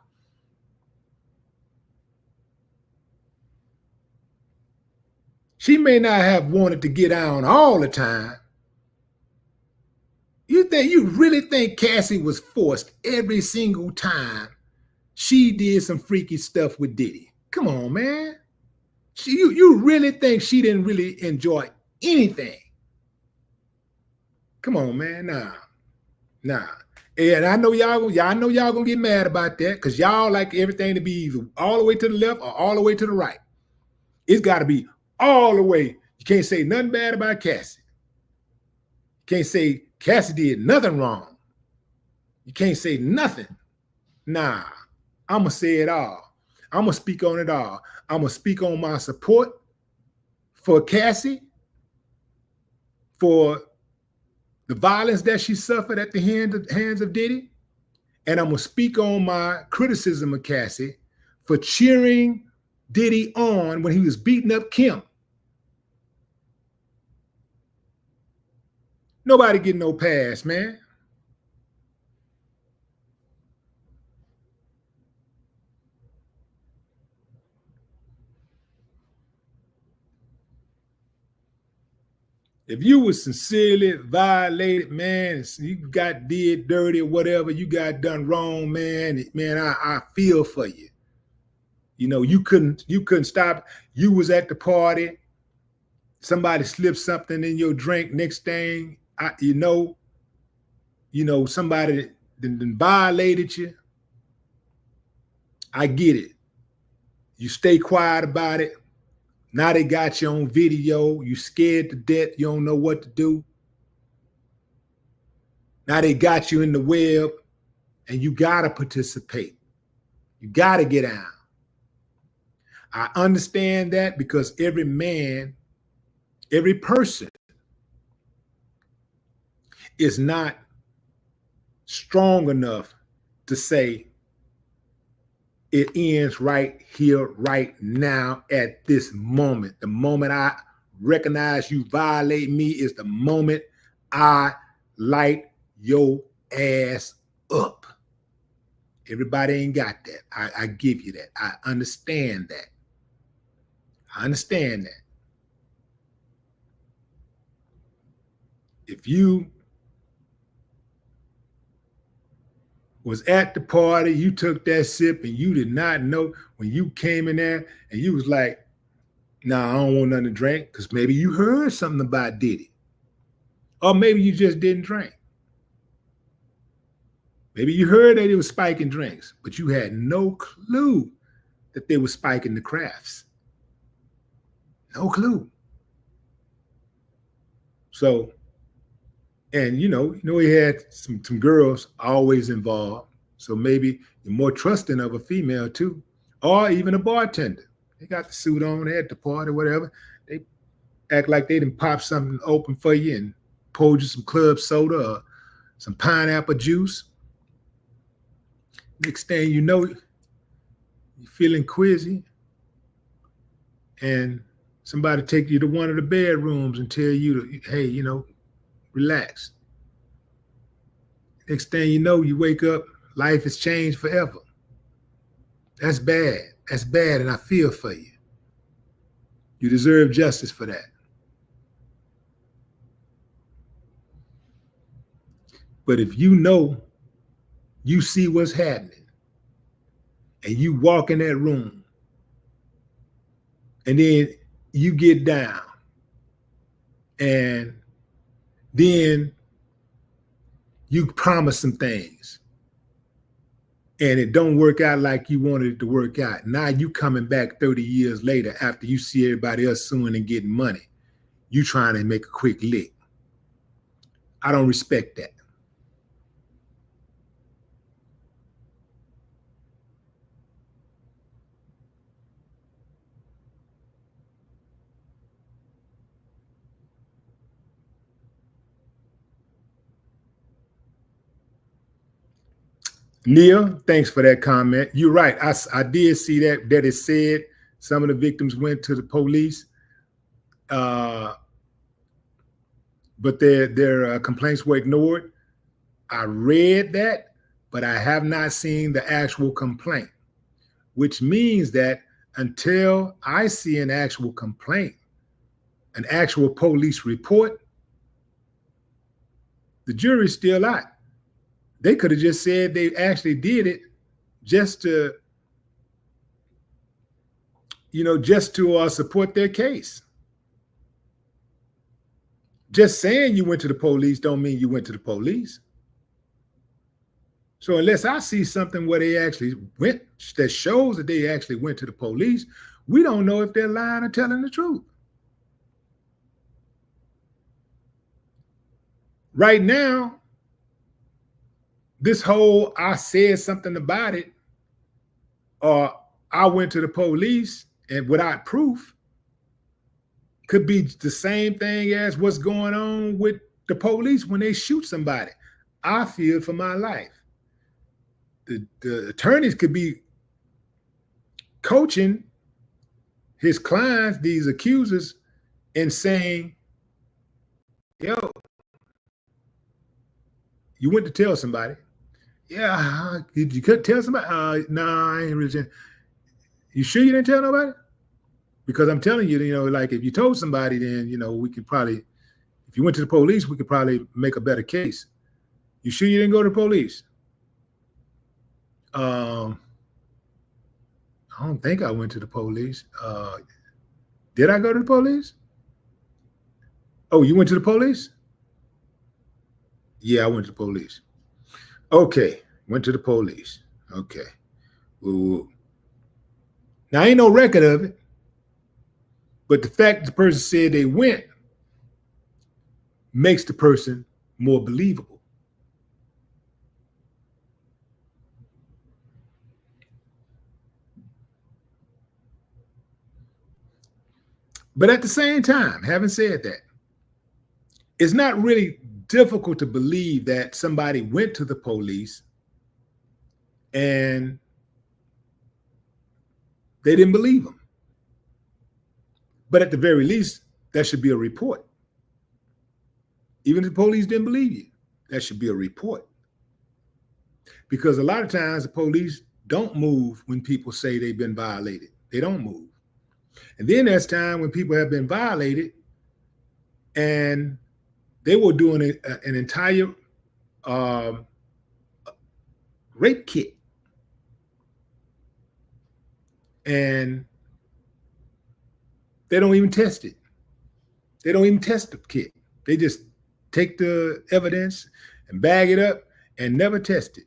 She may not have wanted to get down all the time. You really think Cassie was forced every single time she did some freaky stuff with Diddy. Come on, man. You really think she didn't really enjoy anything? Come on, man. Nah. And I know y'all gonna get mad about that because y'all like everything to be either all the way to the left or all the way to the right. It's got to be all the way. You can't say nothing bad about Cassie. You can't say Cassie did nothing wrong. You can't say nothing. Nah, I'm going to say it all. I'm going to speak on it all. I'm going to speak on my support for Cassie, for the violence that she suffered at the hands of Diddy. And I'm going to speak on my criticism of Cassie for cheering Diddy on when he was beating up Kim. Nobody getting no pass, man. If you was sincerely violated, man, you did dirty or whatever, you got done wrong, man, I feel for you. You know, you couldn't stop. You was at the party. Somebody slipped something in your drink. Next thing, somebody then violated you. I get it. You stay quiet about it. Now they got you on video. You scared to death. You don't know what to do. Now they got you in the web, and you got to participate. You got to get out. I understand that because every man, every person is not strong enough to say it ends right here, right now, at this moment. The moment I recognize you violate me is the moment I light your ass up. Everybody ain't got that. I give you that. I understand that. I understand that. If you was at the party, you took that sip and you did not know when you came in there and you was like, nah, I don't want nothing to drink, because maybe you heard something about Diddy. Or maybe you just didn't drink. Maybe you heard that he was spiking drinks, but you had no clue that they were spiking the crafts. No clue. So, and he had some girls always involved. So maybe you're more trusting of a female too, or even a bartender. They got the suit on, they at the party, whatever. They act like they didn't pop something open for you and poured you some club soda or some pineapple juice. Next thing you know, you're feeling quizzy, and somebody take you to one of the bedrooms and tell you, hey, relax. Next thing you know, you wake up, life has changed forever. That's bad. That's bad, and I feel for you. You deserve justice for that. But if you see what's happening, and you walk in that room, and then you get down, and then you promise some things, and it don't work out like you wanted it to work out. Now you coming back 30 years later after you see everybody else suing and getting money. You trying to make a quick lick. I don't respect that. Neil, thanks for that comment. You're right. I did see that it said some of the victims went to the police, but their complaints were ignored. I read that, but I have not seen the actual complaint, which means that until I see an actual complaint, an actual police report, the jury's still out. They could have just said they actually did it, just to, just to support their case. Just saying you went to the police don't mean you went to the police. So unless I see something where they actually went, that shows that they actually went to the police, we don't know if they're lying or telling the truth. Right now, this whole I said something about it, or I went to the police and without proof, could be the same thing as what's going on with the police when they shoot somebody. I fear for my life. The attorneys could be coaching his clients, these accusers, and saying, yo, you went to tell somebody. Yeah, you could tell somebody? Nah, I ain't really. You sure you didn't tell nobody? Because I'm telling you, like if you told somebody, then, we could probably, if you went to the police, we could probably make a better case. You sure you didn't go to the police? I don't think I went to the police. Did I go to the police? Oh, you went to the police? Yeah, I went to the police. Okay, went to the police. Okay. Ooh. Now, ain't no record of it, but the fact the person said they went makes the person more believable. But at the same time, having said that, it's not really difficult to believe that somebody went to the police and they didn't believe them. But at the very least, that should be a report. Even if the police didn't believe you, that should be a report. Because a lot of times the police don't move when people say they've been violated. They don't move. And then there's time when people have been violated and they were doing an entire rape kit. And they don't even test it. They don't even test the kit. They just take the evidence and bag it up and never test it.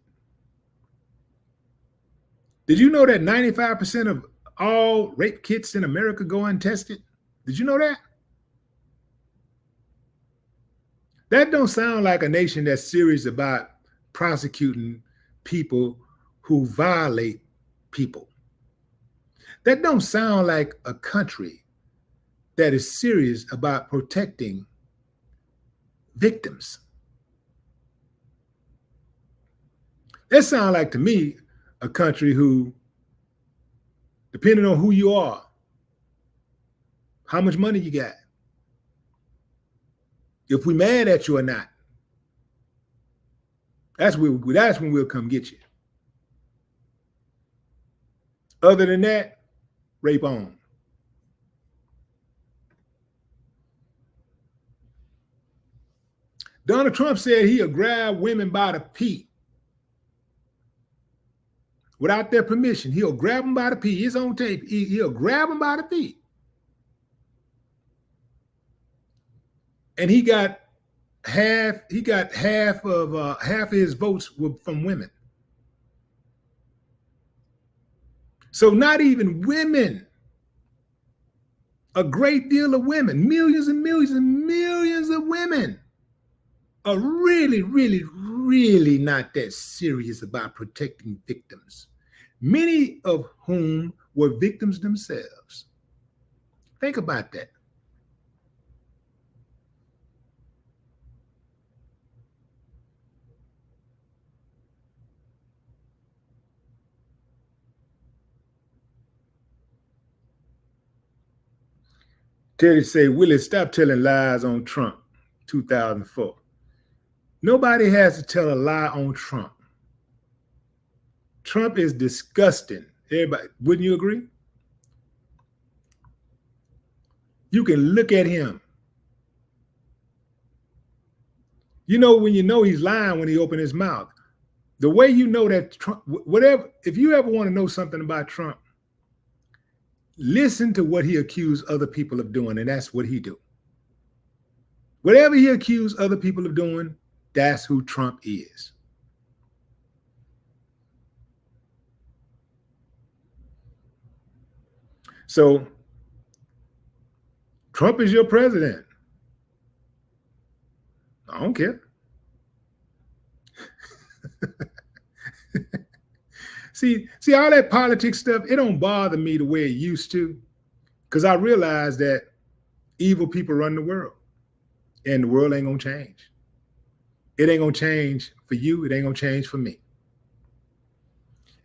Did you know that 95% of all rape kits in America go untested? Did you know that? That don't sound like a nation that's serious about prosecuting people who violate people. That don't sound like a country that is serious about protecting victims. That sounds like to me a country who, depending on who you are, how much money you got, if we mad at you or not, that's when we'll come get you. Other than that, rape on. Donald Trump said he'll grab women by the pee. Without their permission, he'll grab them by the pee. It's on tape. He'll grab them by the pee. And he got half of his votes from women. So not even women, a great deal of women, millions and millions and millions of women are really, really, really not that serious about protecting victims, many of whom were victims themselves. Think about that. Teddy say, Willie, stop telling lies on Trump, 2004. Nobody has to tell a lie on Trump. Trump is disgusting. Everybody, wouldn't you agree? You can look at him. You know when you know he's lying when he opens his mouth. The way you know that Trump, whatever, if you ever want to know something about Trump, listen to what he accused other people of doing, and that's what he do. Whatever he accused other people of doing, that's who Trump is. So Trump is your president. I don't care. see all that politics stuff, it don't bother me the way it used to, because I realize that evil people run the world, and the world ain't gonna change. It ain't gonna change for you. It ain't gonna change for me.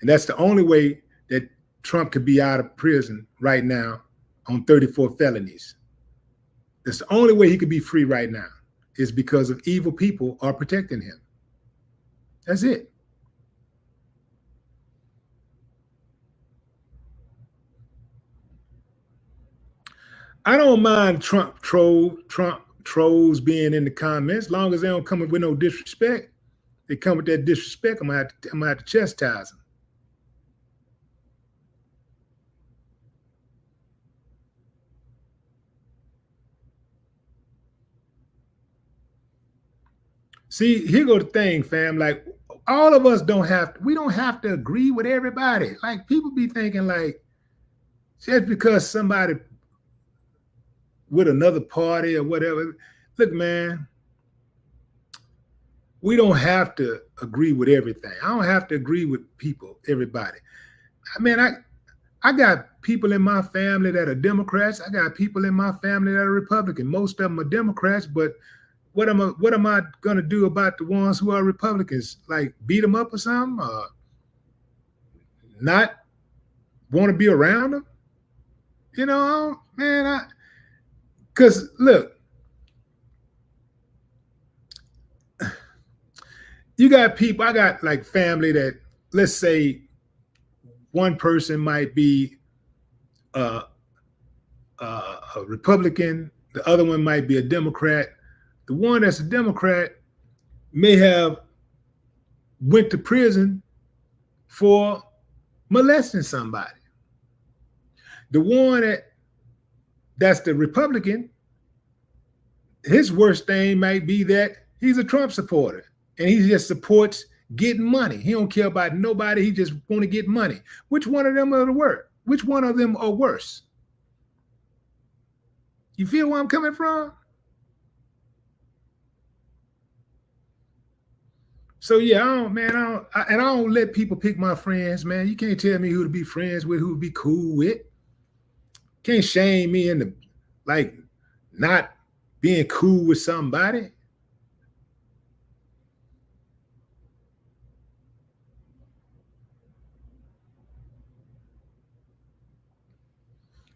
And that's the only way that Trump could be out of prison right now on 34 felonies. That's the only way he could be free right now, is because of evil people are protecting him. That's it. I don't mind Trump trolls being in the comments, as long as they don't come with no disrespect. They come with that disrespect, I'm gonna have to chastise them. See, here go the thing, fam. Like, all of us we don't have to agree with everybody. Like, people be thinking like, just because somebody with another party or whatever. Look, man, we don't have to agree with everything. I don't have to agree with people, everybody. I mean, I got people in my family that are Democrats. I got people in my family that are Republican. Most of them are Democrats, but what am I gonna do about the ones who are Republicans? Like, beat them up or something? Not want to be around them? You know, man, because look, you got people, I got like family that, let's say one person might be a Republican, the other one might be a Democrat. The one that's a Democrat may have went to prison for molesting somebody. The one that's the Republican, his worst thing might be that he's a Trump supporter and he just supports getting money. He don't care about nobody. He just want to get money. Which one of them are the worst? Which one of them are worse? You feel where I'm coming from? So yeah, I don't let people pick my friends, man. You can't tell me who to be friends with, who to be cool with. Can't shame me into like not being cool with somebody.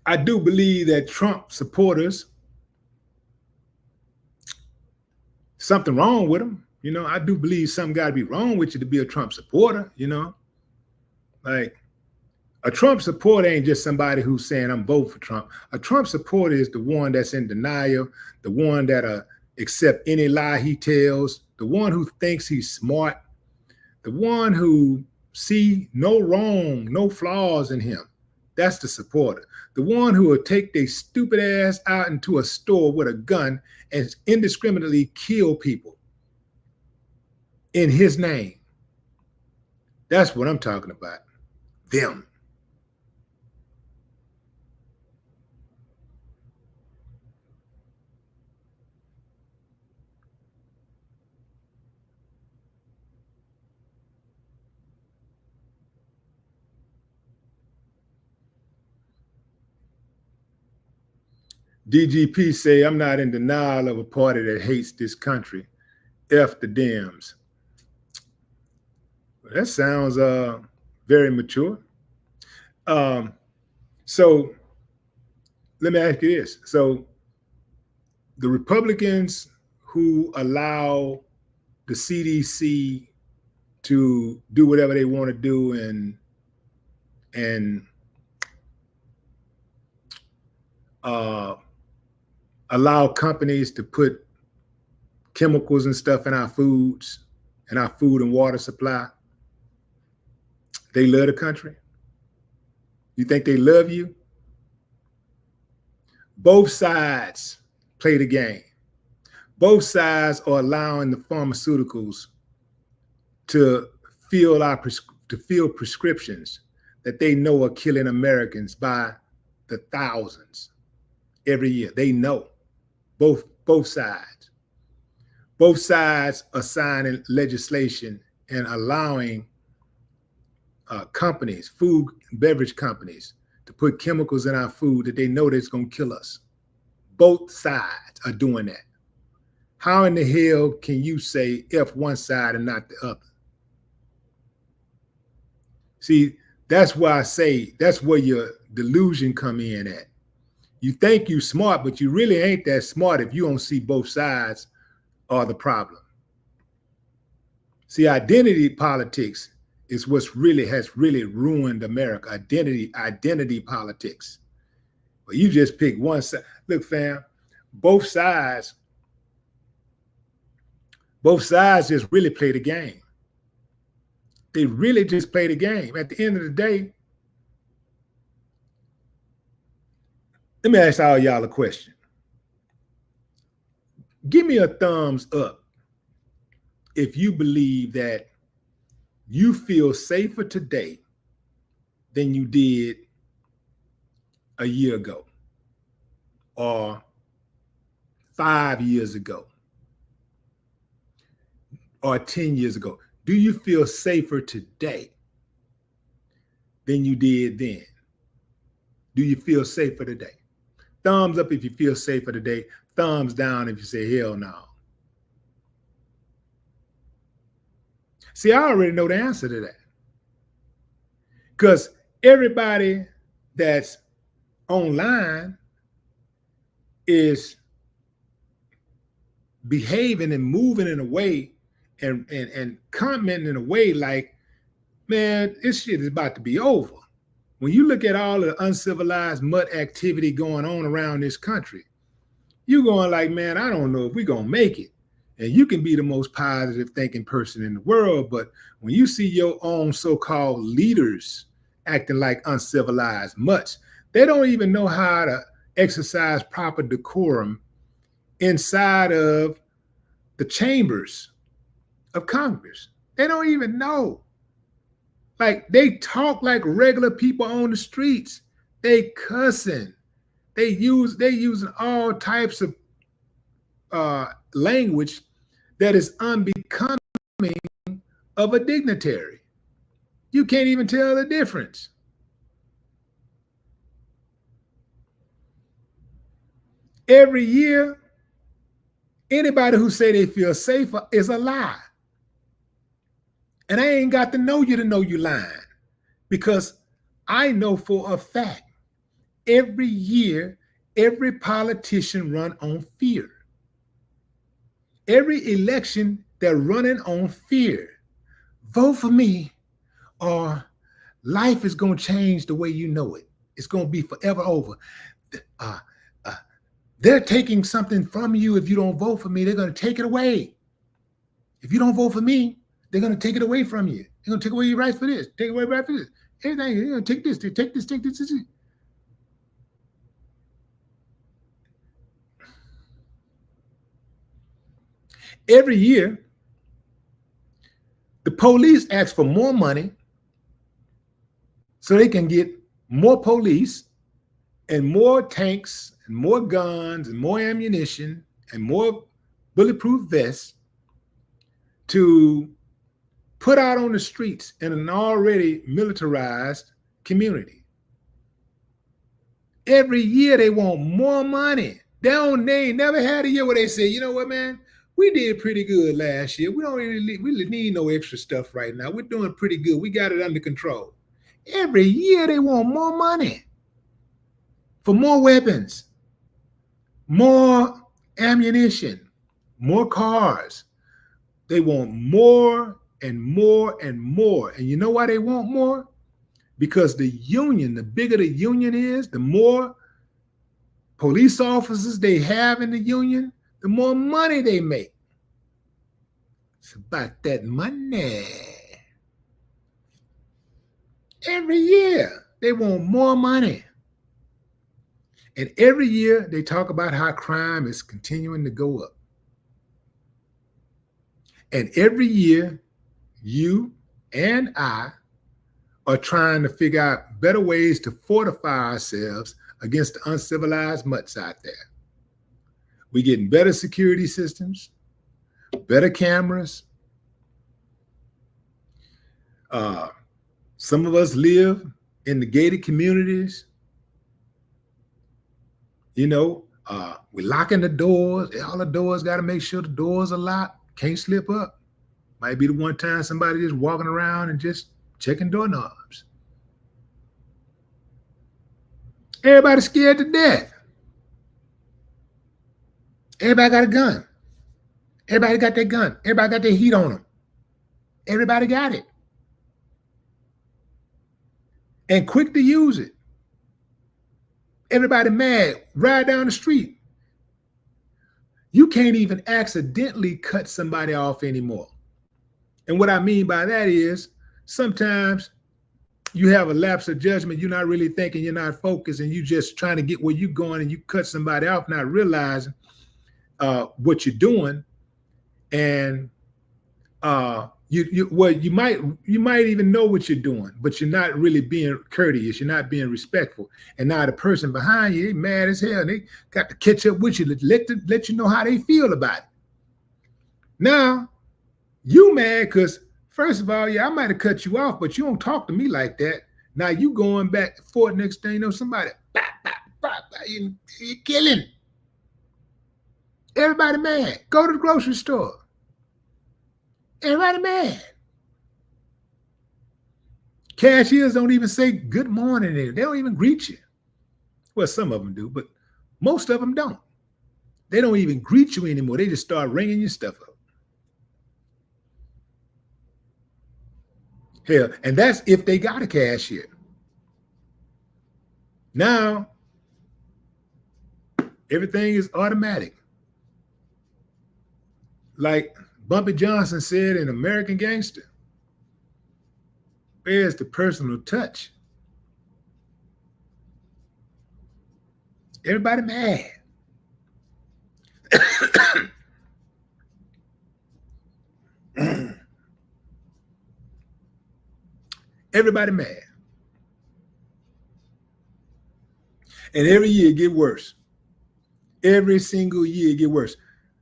I do believe that Trump supporters, something wrong with them. You know, I do believe something got to be wrong with you to be a Trump supporter, you know. Like, a Trump supporter ain't just somebody who's saying I'm voting for Trump. A Trump supporter is the one that's in denial, the one that accept any lie he tells, the one who thinks he's smart, the one who see no wrong, no flaws in him. That's the supporter. The one who will take their stupid ass out into a store with a gun and indiscriminately kill people in his name. That's what I'm talking about. Them. DGP say, I'm not in denial of a party that hates this country. F the Dems. Well, that sounds very mature. So let me ask you this. So the Republicans who allow the CDC to do whatever they want to do and allow companies to put chemicals and stuff in our foods and our food and water supply. They love the country? You think they love you? Both sides play the game. Both sides are allowing the pharmaceuticals to fill prescriptions that they know are killing Americans by the thousands every year. They know. Both sides. Both sides are signing legislation and allowing companies, food and beverage companies, to put chemicals in our food that they know that's going to kill us. Both sides are doing that. How in the hell can you say F one side and not the other? See, that's why I say that's where your delusion come in at. You think you smart, but you really ain't that smart if you don't see both sides are the problem. See, identity politics is what's really has really ruined America. Identity politics. But you just pick one side. Look, fam, both sides just really play the game. They really just play the game. At the end of the day, let me ask all y'all a question. Give me a thumbs up if you believe that you feel safer today than you did a year ago or 5 years ago or 10 years ago. Do you feel safer today than you did then? Do you feel safer today? Thumbs up if you feel safer today. Thumbs down if you say, hell no. See, I already know the answer to that. Because everybody that's online is behaving and moving in a way and commenting in a way like, man, this shit is about to be over. When you look at all the uncivilized mud activity going on around this country, you're going like, man, I don't know if we're going to make it. And you can be the most positive thinking person in the world, but when you see your own so-called leaders acting like uncivilized mutts, they don't even know how to exercise proper decorum inside of the chambers of Congress. They don't even know. Like, they talk like regular people on the streets. They cussing. They using all types of language that is unbecoming of a dignitary. You can't even tell the difference. Every year, anybody who say they feel safer is a lie. And I ain't got to know you lying, because I know for a fact every year, every politician run on fear. Every election, they're running on fear. Vote for me or life is going to change the way you know it. It's going to be forever over. They're taking something from you if you don't vote for me. They're going to take it away. If you don't vote for me, they're going to take it away from you. They're going to take away your rights for this, take away your rights for this. Everything, they're going to take this, take this. Every year, the police ask for more money so they can get more police and more tanks and more guns and more ammunition and more bulletproof vests to put out on the streets in an already militarized community. Every year they want more money. They never had a year where they say, you know what, man, we did pretty good last year. We don't really need no extra stuff right now. We're doing pretty good. We got it under control. Every year they want more money for more weapons, more ammunition, more cars. They want more and more and more. And you know why they want more? Because the union, the bigger the union is, the more police officers they have in the union, the more money they make. It's about that money. Every year they want more money. And every year they talk about how crime is continuing to go up. And every year you and I are trying to figure out better ways to fortify ourselves against the uncivilized mutts out there. We're getting better security systems, better cameras. Some of us live in the gated communities. You know, we're locking the doors. All the doors got to make sure the doors are locked. Can't slip up. Might be the one time somebody just walking around and just checking doorknobs. Everybody's scared to death. Everybody got a gun. Everybody got their gun. Everybody got their heat on them. Everybody got it. And quick to use it. Everybody mad. Ride down the street. You can't even accidentally cut somebody off anymore. And what I mean by that is sometimes you have a lapse of judgment. You're not really thinking, you're not focused, and you're just trying to get where you're going, and you cut somebody off, not realizing what you're doing. And you might even know what you're doing, but you're not really being courteous. You're not being respectful. And now the person behind you, they mad as hell. They got to catch up with you, let you know how they feel about it. Now, you mad because, first of all, yeah, I might have cut you off, but you don't talk to me like that. Now you going back and forth. Next thing you know, somebody, you're killing. Everybody mad. Go to the grocery store. Everybody mad. Cashiers don't even say good morning. They don't even greet you. Well, some of them do, but most of them don't. They don't even greet you anymore. They just start ringing your stuff up. Hell, and that's if they got a cashier. Now, everything is automatic. Like Bumpy Johnson said in American Gangster, where's the personal touch? Everybody mad. Everybody mad. And every year it get worse. Every single year it get worse.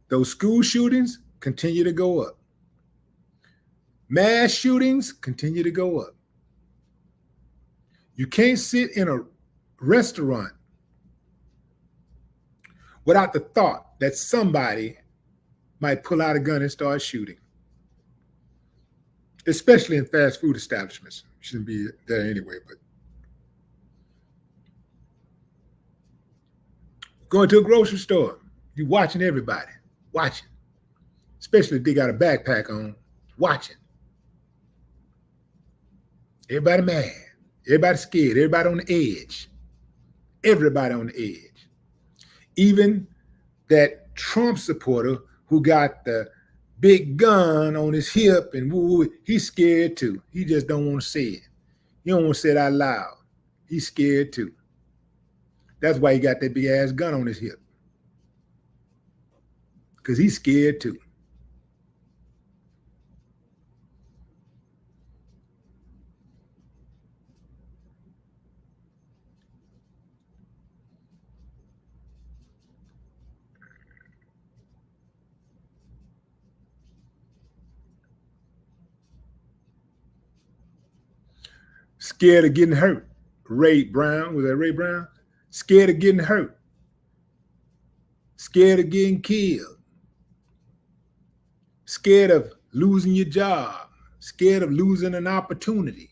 Those school shootings continue to go up. Mass shootings continue to go up. You can't sit in a restaurant without the thought that somebody might pull out a gun and start shooting. Especially in fast food establishments. Shouldn't be there anyway, but going to a grocery store, you're watching everybody. Watching. Especially if they got a backpack on. Watching. Everybody mad. Everybody scared. Everybody on the edge. Everybody on the edge. Even that Trump supporter who got the big gun on his hip and woo, he's scared too. He just don't want to say it. He don't want to say it out loud. He's scared too. That's why he got that big ass gun on his hip. Because he's scared too. Scared of getting hurt. Ray Brown, was that Ray Brown? Scared of getting hurt. Scared of getting killed. Scared of losing your job. Scared of losing an opportunity.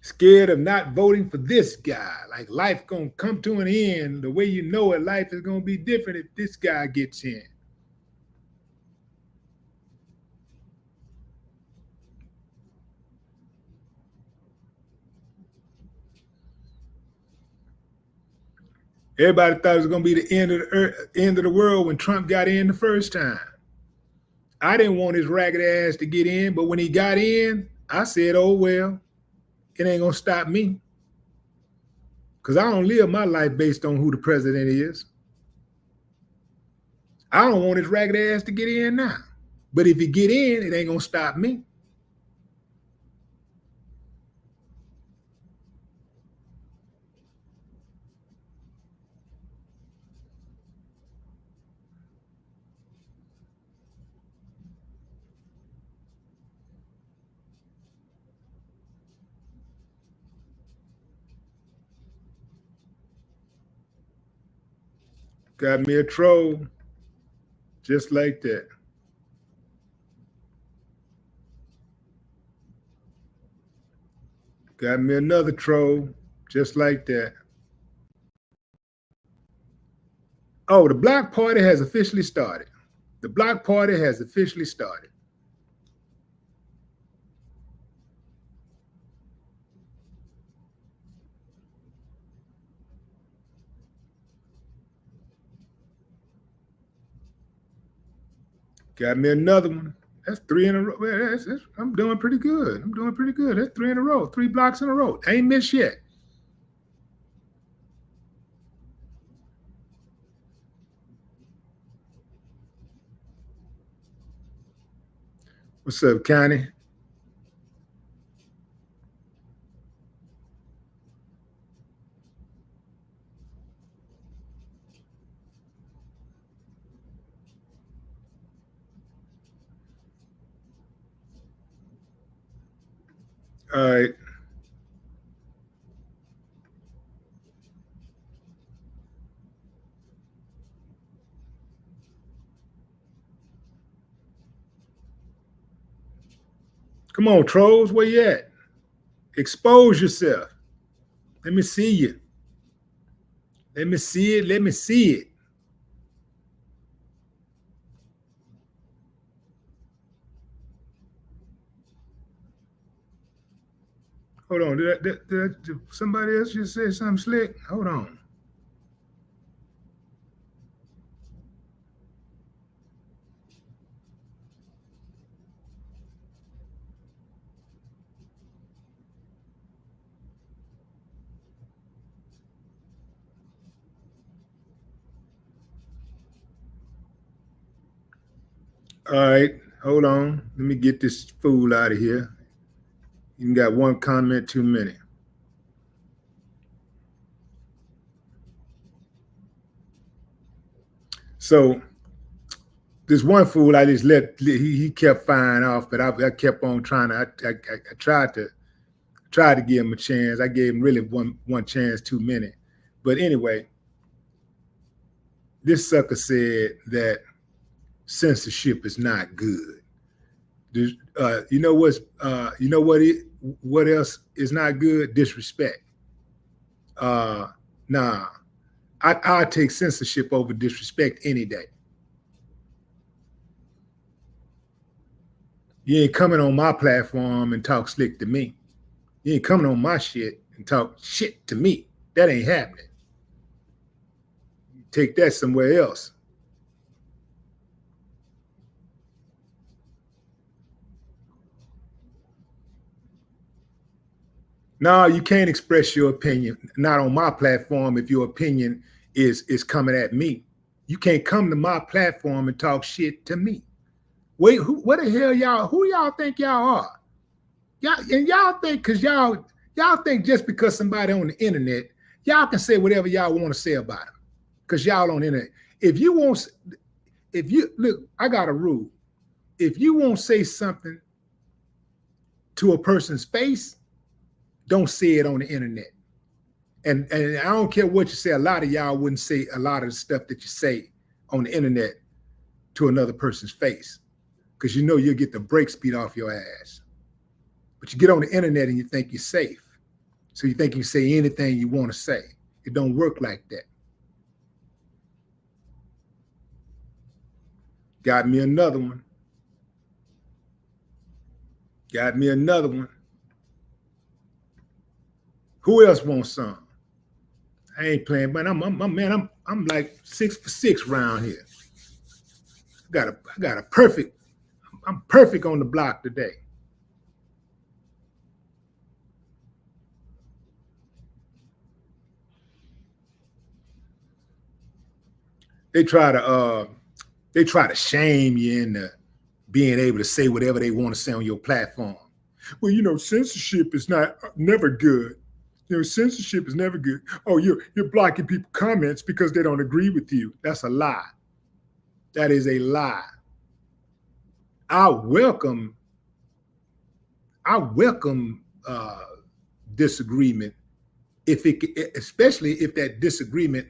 Scared of not voting for this guy. Like life gonna come to an end. The way you know it, life is gonna be different if this guy gets in. Everybody thought it was going to be the end of the earth, end of the world when Trump got in the first time. I didn't want his ragged ass to get in, but when he got in, I said, oh, well, it ain't going to stop me. Because I don't live my life based on who the president is. I don't want his ragged ass to get in now. But if he get in, it ain't going to stop me. Got me a troll just like that. Got me another troll just like that. Oh, the block party has officially started. The block party has officially started. Got me another one. That's 3 in a row. I'm doing pretty good. I'm doing pretty good. That's 3 in a row. 3 blocks in a row. I ain't missed yet. What's up, Connie? All right. Come on, trolls. Where you at? Expose yourself. Let me see you. Let me see it. Let me see it. Hold on. Did somebody else just say something slick? Hold on. All right. Hold on. Let me get this fool out of here. You got one comment too many. So this one fool I just he kept firing off, but I kept on trying to, I tried to give him a chance. I gave him really one chance too many. But anyway, this sucker said that censorship is not good. You know what else is not good? Disrespect. Nah, I'll take censorship over disrespect any day. You ain't coming on my platform and talk slick to me. You ain't coming on my shit and talk shit to me. That ain't happening. Take that somewhere else. No, you can't express your opinion, not on my platform, if your opinion is coming at me. You can't come to my platform and talk shit to me. Wait, what the hell who y'all think y'all are? Y'all think because y'all think just because somebody on the internet, y'all can say whatever y'all want to say about them. Because y'all on the internet. If you look, I got a rule. If you won't say something to a person's face, don't say it on the internet. And I don't care what you say. A lot of y'all wouldn't say a lot of the stuff that you say on the internet to another person's face, because you know you'll get the brakes beat off your ass. But you get on the internet and you think you're safe. So you think you say anything you want to say. It don't work like that. Got me another one. Got me another one. Who else wants some? I ain't playing, but I'm like 6 for 6 round here. I got a perfect. I'm perfect on the block today. They try to shame you into being able to say whatever they want to say on your platform. Well, censorship is never good. Censorship is never good. Oh, you're blocking people comments because they don't agree with you. That's a lie. That is a lie. I welcome disagreement especially if that disagreement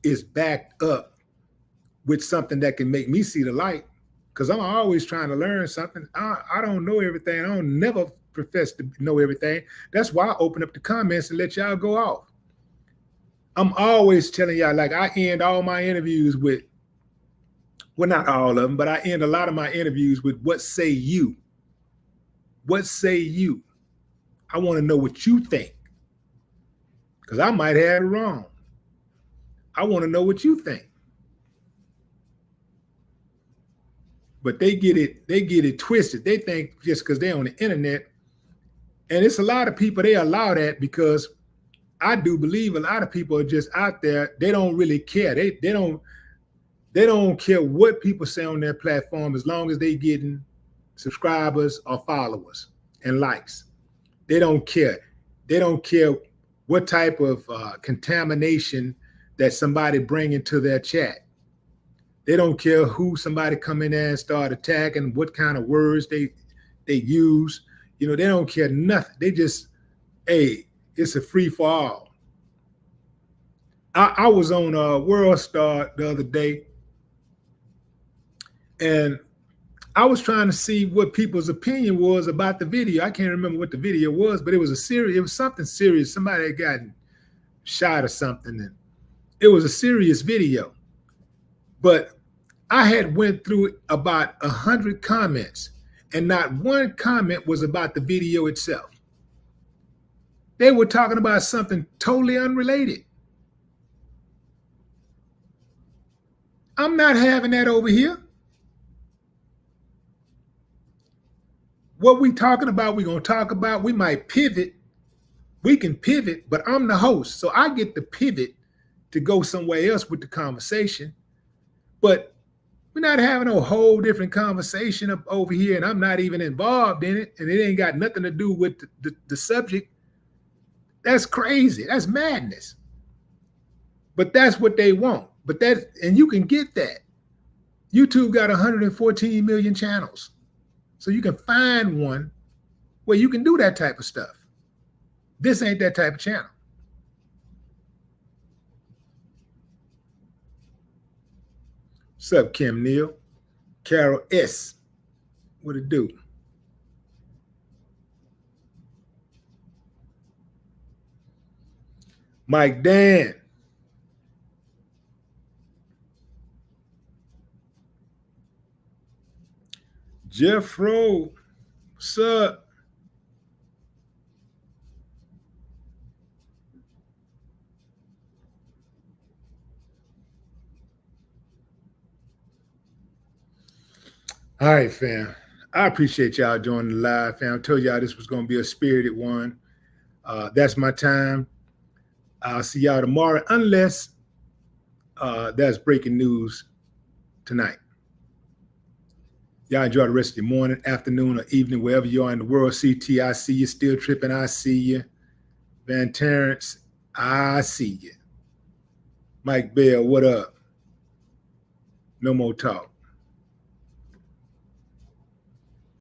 is backed up with something that can make me see the light. Because I'm always trying to learn something. I don't know everything. I don't never profess to know everything. That's why I open up the comments and let y'all go off. I'm always telling y'all, like I end all my interviews with, well, not all of them, but I end a lot of my interviews with, what say you? What say you? I want to know what you think. Because I might have it wrong. I want to know what you think. But they get it twisted. They think just because they're on the internet, and it's a lot of people, they allow that because I do believe a lot of people are just out there. They don't really care. They don't care what people say on their platform as long as they getting subscribers or followers and likes. They don't care. They don't care what type of contamination that somebody bring into their chat. They don't care who somebody come in there and start attacking, what kind of words they use. They don't care nothing. They just, hey, it's a free for all. I was on World Star the other day, and I was trying to see what people's opinion was about the video. I can't remember what the video was, but it was something serious. Somebody had gotten shot or something, and it was a serious video. But I had went through about 100 comments, and not one comment was about the video itself. They were talking about something totally unrelated. I'm not having that over here. What we talking about, we're going to talk about. We might pivot. We can pivot, but I'm the host, so I get to pivot to go somewhere else with the conversation. But we're not having a whole different conversation up over here, and I'm not even involved in it, and it ain't got nothing to do with the subject. That's crazy. That's madness. But that's what they want. And you can get that. YouTube got 114 million channels. So you can find one where you can do that type of stuff. This ain't that type of channel. What's up, Kim Neal? Carol S. What it do? Mike Dan. Jeff Rowe. What's up? All right, fam. I appreciate y'all joining the live, fam. I told y'all this was going to be a spirited one. That's my time. I'll see y'all tomorrow, unless there's breaking news tonight. Y'all enjoy the rest of your morning, afternoon, or evening, wherever you are in the world. CT, I see you. Still tripping, I see you. Van Terrence, I see you. Mike Bell, what up? No more talk.